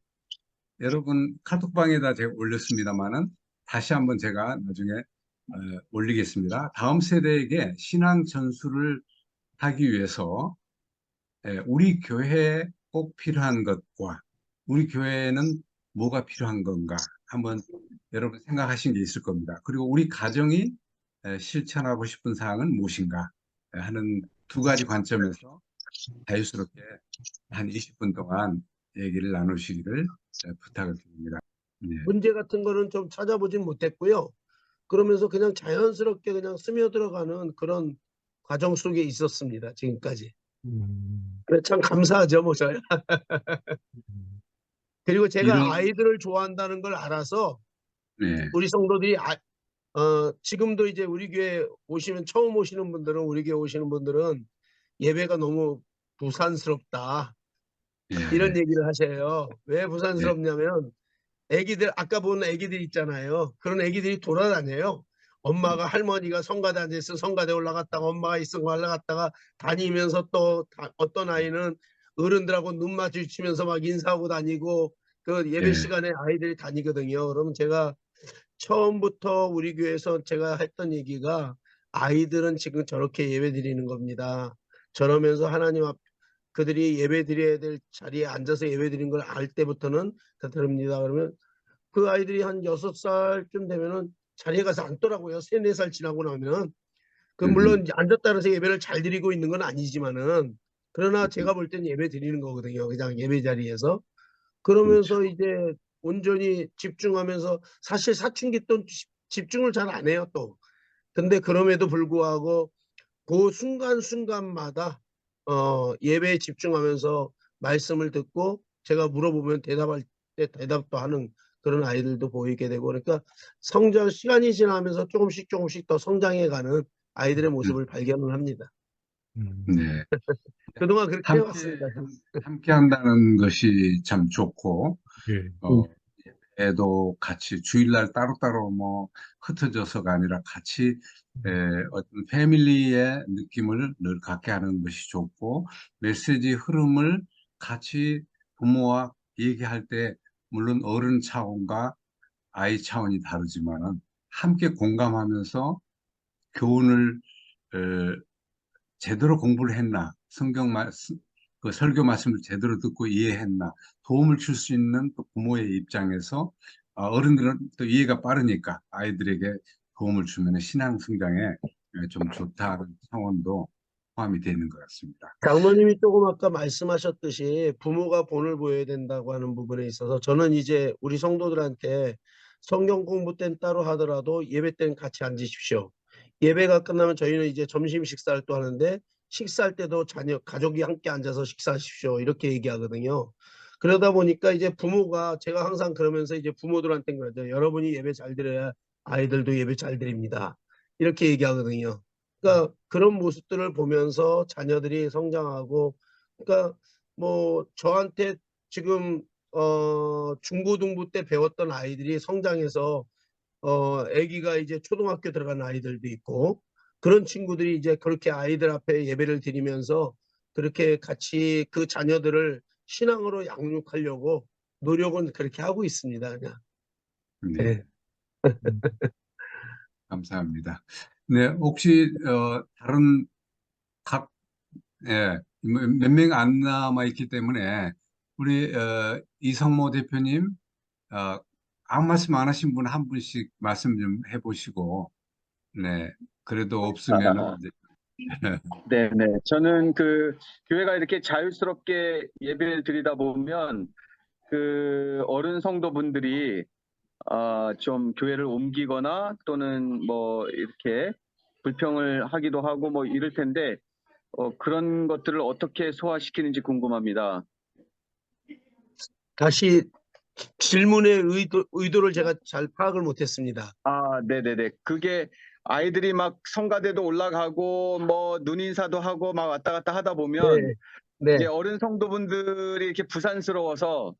여러분 카톡방에다 제가 올렸습니다만은 다시 한번 제가 나중에 올리겠습니다. 다음 세대에게 신앙 전수를 하기 위해서 우리 교회에 꼭 필요한 것과 우리 교회에는 뭐가 필요한 건가 한번 여러분 생각하신 게 있을 겁니다. 그리고 우리 가정이 실천하고 싶은 사항은 무엇인가 하는 두 가지 관점에서 자유스럽게 한 20분 동안 얘기를 나누시기를 부탁을 드립니다. 네. 문제 같은 거는 좀 찾아보진 못했고요. 그러면서 그냥 자연스럽게 그냥 스며들어가는 그런 과정 속에 있었습니다. 지금까지. 그래 참 감사하죠, 뭐 저야. 그리고 제가 이런 아이들을 좋아한다는 걸 알아서 네. 우리 성도들이 지금도 이제 우리 교회 오시면 처음 오시는 분들은 우리 교회 오시는 분들은 예배가 너무 부산스럽다 이런 예, 얘기를 하셔요. 왜 예, 부산스럽냐면 애기들 아까 본 애기들 있잖아요. 그런 애기들이 돌아다녀요. 엄마가 할머니가 성가대 앉아있으면 성가대 올라갔다가 엄마가 있은 거 올라갔다가 다니면서 또 어떤 아이는 어른들하고 눈 마주치면서 막 인사하고 다니고 그 예배 예, 시간에 아이들이 다니거든요. 그러면 제가 처음부터 우리 교회에서 제가 했던 얘기가 아이들은 지금 저렇게 예배 드리는 겁니다. 저러면서 하나님 앞 그들이 예배 드려야 될 자리에 앉아서 예배 드리는 걸 알 때부터는 다 들읍니다. 그러면 그 아이들이 한 6살쯤 되면은 자리에 가서 앉더라고요. 3, 4살 지나고 나면. 그 물론 이제 앉았다 해서 예배를 잘 드리고 있는 건 아니지만은 그러나 제가 볼 땐 예배 드리는 거거든요. 그냥 예배 자리에서. 그렇죠. 그러면서 이제 온전히 집중하면서 사실 사춘기 때 집중을 잘 안 해요 또. 근데 그럼에도 불구하고 그 순간순간마다 예배에 집중하면서 말씀을 듣고 제가 물어보면 대답할 때 대답도 하는 그런 아이들도 보이게 되고 그러니까 성장 시간이 지나면서 조금씩 더 성장해가는 아이들의 모습을 발견을 합니다. 네. 그동안 그렇게 함께 해왔습니다. 함께 한다는 것이 참 좋고 예. 애도 같이 주일날 따로따로 뭐 흩어져서가 아니라 같이 어떤 패밀리의 느낌을 늘 갖게 하는 것이 좋고 메시지 흐름을 같이 부모와 얘기할 때 물론 어른 차원과 아이 차원이 다르지만은 함께 공감하면서 교훈을 어, 제대로 공부를 했나, 그 설교 말씀을 제대로 듣고 이해했나, 도움을 줄 수 있는 또 부모의 입장에서 어른들은 또 이해가 빠르니까 아이들에게 도움을 주면 신앙 성장에 좀 좋다는 차원도 포함이 되어 있는 것 같습니다. 장로님이 조금 아까 말씀하셨듯이 부모가 본을 보여야 된다고 하는 부분에 있어서 저는 이제 우리 성도들한테 성경 공부 때는 따로 하더라도 예배 때는 같이 앉으십시오. 예배가 끝나면 저희는 이제 점심 식사를 또 하는데 식사할 때도 가족이 함께 앉아서 식사하십시오. 이렇게 얘기하거든요. 그러다 보니까 이제 부모가 제가 항상 그러면서 이제 부모들한테 그러죠. 여러분이 예배 잘 드려야 아이들도 예배 잘 드립니다. 이렇게 얘기하거든요. 그러니까 그런 모습들을 보면서 자녀들이 성장하고 그러니까 뭐 저한테 지금 중고등부 때 배웠던 아이들이 성장해서 아기가 이제 초등학교 들어간 아이들도 있고 그런 친구들이 이제 그렇게 아이들 앞에 예배를 드리면서 그렇게 같이 그 자녀들을 신앙으로 양육하려고 노력은 그렇게 하고 있습니다. 그냥. 네, 네. 감사합니다. 네, 혹시 다른 각 예, 몇 명 안 남아 있기 때문에 우리 이성모 대표님 아무 말씀 안 하신 분 한 분씩 말씀 좀 해보시고 네 그래도 없으면은 이제 네네. 저는 그 교회가 이렇게 자유스럽게 예배를 드리다 보면 그 어른 성도분들이 좀 교회를 옮기거나 또는 뭐 이렇게 불평을 하기도 하고 뭐 이럴 텐데 그런 것들을 어떻게 소화시키는지 궁금합니다. 다시 질문의 의도를 제가 잘 파악을 못했습니다. 네네네. 그게 아이들이 막 성가대도 올라가고 뭐 눈인사도 하고 막 왔다 갔다 하다 보면 네, 이제 네, 어른 성도분들이 이렇게 부산스러워서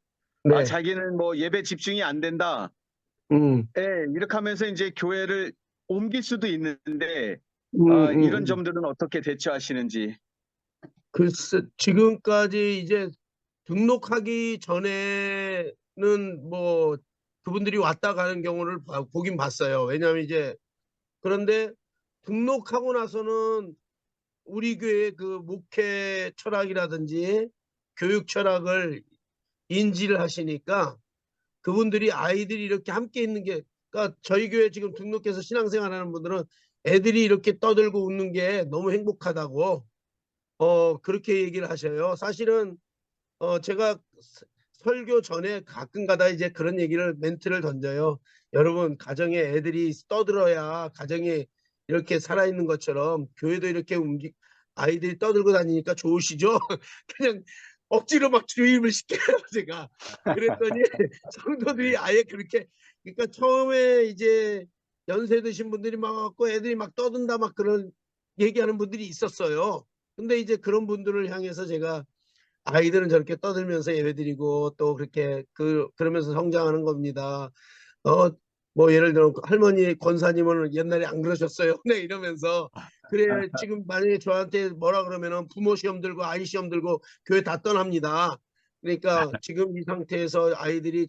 네. 자기는 뭐 예배 집중이 안 된다. 음, 이렇게 하면서 이제 교회를 옮길 수도 있는데 음, 이런 음. 점들은 어떻게 대처하시는지. 글쎄, 지금까지 이제 등록하기 전에는 뭐 그분들이 왔다 가는 경우를 보긴 봤어요. 왜냐하면 이제 그런데 등록하고 나서는 우리 교회 그 목회 철학이라든지 교육 철학을 인지를 하시니까 그분들이 아이들이 이렇게 함께 있는 게 그러니까 저희 교회 지금 등록해서 신앙생활하는 분들은 애들이 이렇게 떠들고 웃는 게 너무 행복하다고 그렇게 얘기를 하셔요. 사실은 제가 설교 전에 가끔 가다 이제 그런 얘기를 멘트를 던져요. 여러분 가정에 애들이 떠들어야 가정이 이렇게 살아있는 것처럼 교회도 이렇게 아이들이 떠들고 다니니까 좋으시죠? 그냥 억지로 막 주입을 시켜요 제가. 그랬더니 성도들이 아예 그렇게 그러니까 처음에 이제 연세 드신 분들이 막 왔고 애들이 막 떠든다 막 그런 얘기하는 분들이 있었어요. 근데 이제 그런 분들을 향해서 제가 아이들은 저렇게 떠들면서 예배드리고 또 그렇게 그러면서 성장하는 겁니다. 어, 뭐 예를 들어 할머니 권사님은 옛날에 안 그러셨어요. 네 이러면서 그래 지금 만약에 저한테 뭐라 그러면은 부모 시험 들고 아이 시험 들고 교회 다 떠납니다. 그러니까 지금 이 상태에서 아이들이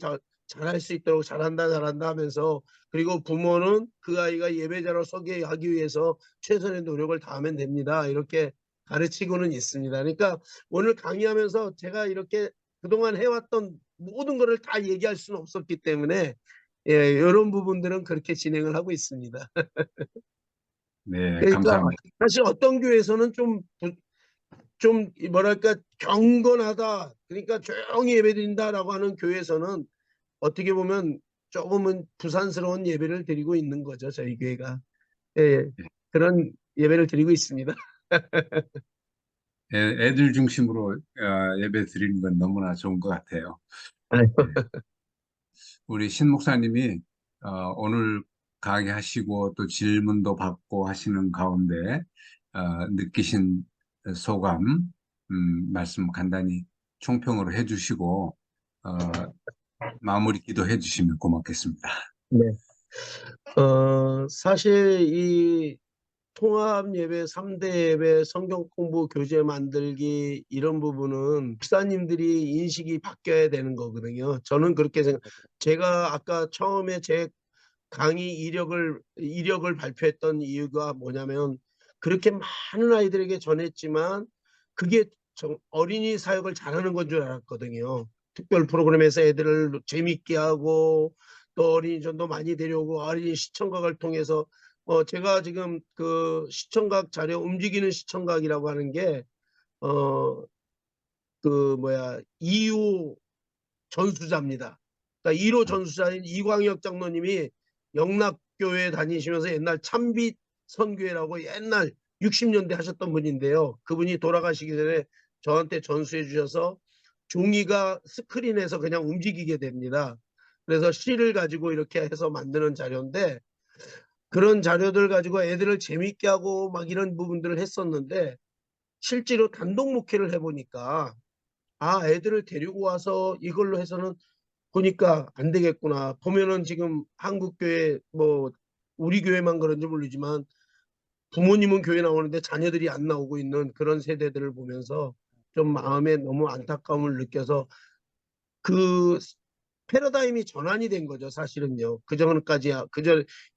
잘할 수 있도록 잘한다 하면서 그리고 부모는 그 아이가 예배자로 서게 하기 위해서 최선의 노력을 다하면 됩니다. 이렇게 가르치고는 있습니다. 그러니까 오늘 강의하면서 제가 이렇게 그동안 해왔던 모든 것을 다 얘기할 수는 없었기 때문에 이런 부분들은 그렇게 진행을 하고 있습니다. 네 그러니까 감사합니다. 사실 어떤 교회에서는 좀 뭐랄까 경건하다 그러니까 조용히 예배드린다라고 하는 교회에서는 어떻게 보면 조금은 부산스러운 예배를 드리고 있는 거죠. 저희 교회가. 예, 그런 예배를 드리고 있습니다. 애들 중심으로 예배 드리는 건 너무나 좋은 것 같아요. 네. 우리 신 목사님이 오늘 강의하시고 또 질문도 받고 하시는 가운데 느끼신 소감 말씀 간단히 총평으로 해주시고 마무리 기도해 주시면 고맙겠습니다. 네. 사실 이 통합 예배, 3대 예배, 성경 공부 교재 만들기 이런 부분은 목사님들이 인식이 바뀌어야 되는 거거든요. 저는 그렇게 제가 아까 처음에 제 강의 이력을 발표했던 이유가 뭐냐면 그렇게 많은 아이들에게 전했지만 그게 어린이 사역을 잘하는 건 줄 알았거든요. 특별 프로그램에서 애들을 재밌게 하고 또 어린이전도 많이 데려오고 어린이 시청각을 통해서 제가 지금 그 시청각 자료 움직이는 시청각이라고 하는 게 그 뭐야 2호 전수자입니다. 그러니까 1호 전수자인 이광혁 장로님이 영락교회 다니시면서 옛날 참빛 선교회라고 옛날 60년대 하셨던 분인데요. 그분이 돌아가시기 전에 저한테 전수해 주셔서 종이가 스크린에서 그냥 움직이게 됩니다. 그래서 실을 가지고 이렇게 해서 만드는 자료인데 그런 자료들 가지고 애들을 재밌게 하고 막 이런 부분들을 했었는데 실제로 단독 목회를 해보니까 애들을 데리고 와서 이걸로 해서는 보니까 안 되겠구나. 보면은 지금 한국교회 뭐 우리 교회만 그런지 모르지만 부모님은 교회 나오는데 자녀들이 안 나오고 있는 그런 세대들을 보면서 좀 마음에 너무 안타까움을 느껴서 그 패러다임이 전환이 된 거죠. 사실은요. 그전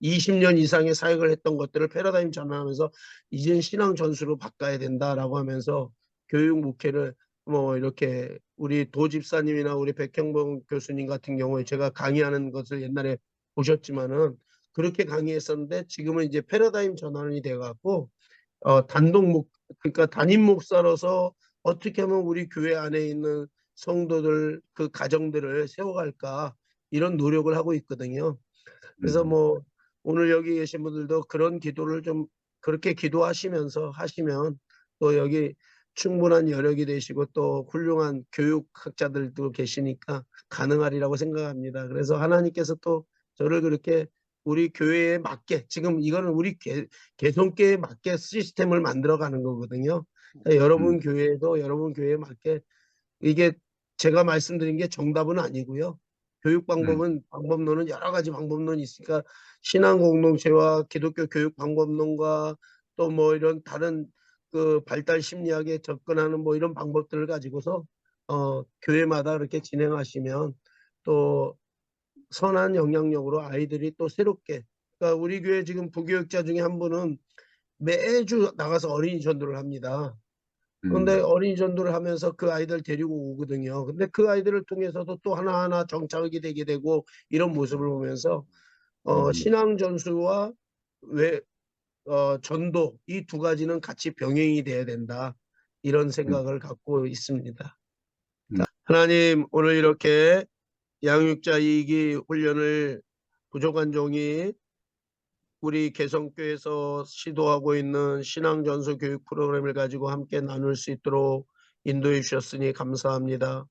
20년 이상의 사역을 했던 것들을 패러다임 전환하면서 이젠 신앙 전수로 바꿔야 된다라고 하면서 교육 목회를 뭐 이렇게 우리 도집사님이나 우리 백형봉 교수님 같은 경우에 제가 강의하는 것을 옛날에 보셨지만은 그렇게 강의했었는데 지금은 이제 패러다임 전환이 돼 갖고 그러니까 담임 목사로서 어떻게 하면 우리 교회 안에 있는 성도들 그 가정들을 세워갈까 이런 노력을 하고 있거든요. 그래서 뭐 오늘 여기 계신 분들도 그런 기도를 좀 그렇게 기도하시면서 하시면 또 여기 충분한 여력이 되시고 또 훌륭한 교육학자들도 계시니까 가능하리라고 생각합니다. 그래서 하나님께서 또 저를 그렇게 우리 교회에 맞게 지금 이거는 우리 개성교회에 맞게 시스템을 만들어가는 거거든요. 그러니까 여러분 교회도 여러분 교회에 맞게 이게 제가 말씀드린 게 정답은 아니고요. 교육 방법은 방법론은 여러 가지 방법론이 있으니까 신앙 공동체와 기독교 교육 방법론과 또 뭐 이런 다른 그 발달 심리학에 접근하는 뭐 이런 방법들을 가지고서 교회마다 그렇게 진행하시면 또 선한 영향력으로 아이들이 또 새롭게 그러니까 우리 교회 지금 부교육자 중에 한 분은 매주 나가서 어린이 전도를 합니다. 그런데 어린이 전도를 하면서 그 아이들 데리고 오거든요. 근데 그 아이들을 통해서도 또 하나하나 정착이 되게 되고 이런 모습을 보면서 신앙 전수와 전도 이 두 가지는 같이 병행이 돼야 된다. 이런 생각을 갖고 있습니다. 하나님 오늘 이렇게 양육자 2기 훈련을 부족한 종이 우리 개성교에서 시도하고 있는 신앙전수 교육 프로그램을 가지고 함께 나눌 수 있도록 인도해 주셨으니 감사합니다.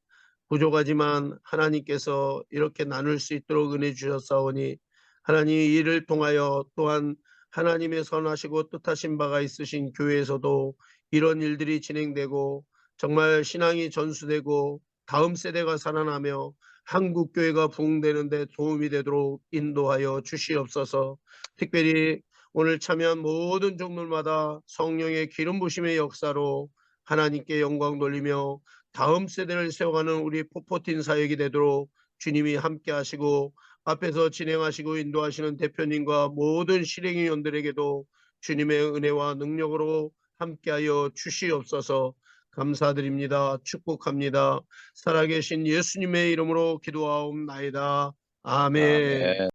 부족하지만 하나님께서 이렇게 나눌 수 있도록 은혜 주셨사오니 하나님 이 일을 통하여 또한 하나님의 선하시고 뜻하신 바가 있으신 교회에서도 이런 일들이 진행되고 정말 신앙이 전수되고 다음 세대가 살아나며 한국 교회가 부흥되는 데 도움이 되도록 인도하여 주시옵소서. 특별히 오늘 참여한 모든 종들마다 성령의 기름 부심의 역사로 하나님께 영광 돌리며 다음 세대를 세워가는 우리 포포틴 사역이 되도록 주님이 함께 하시고 앞에서 진행하시고 인도하시는 대표님과 모든 실행위원들에게도 주님의 은혜와 능력으로 함께하여 주시옵소서. 감사드립니다. 축복합니다. 살아계신 예수님의 이름으로 기도하옵나이다. 아멘.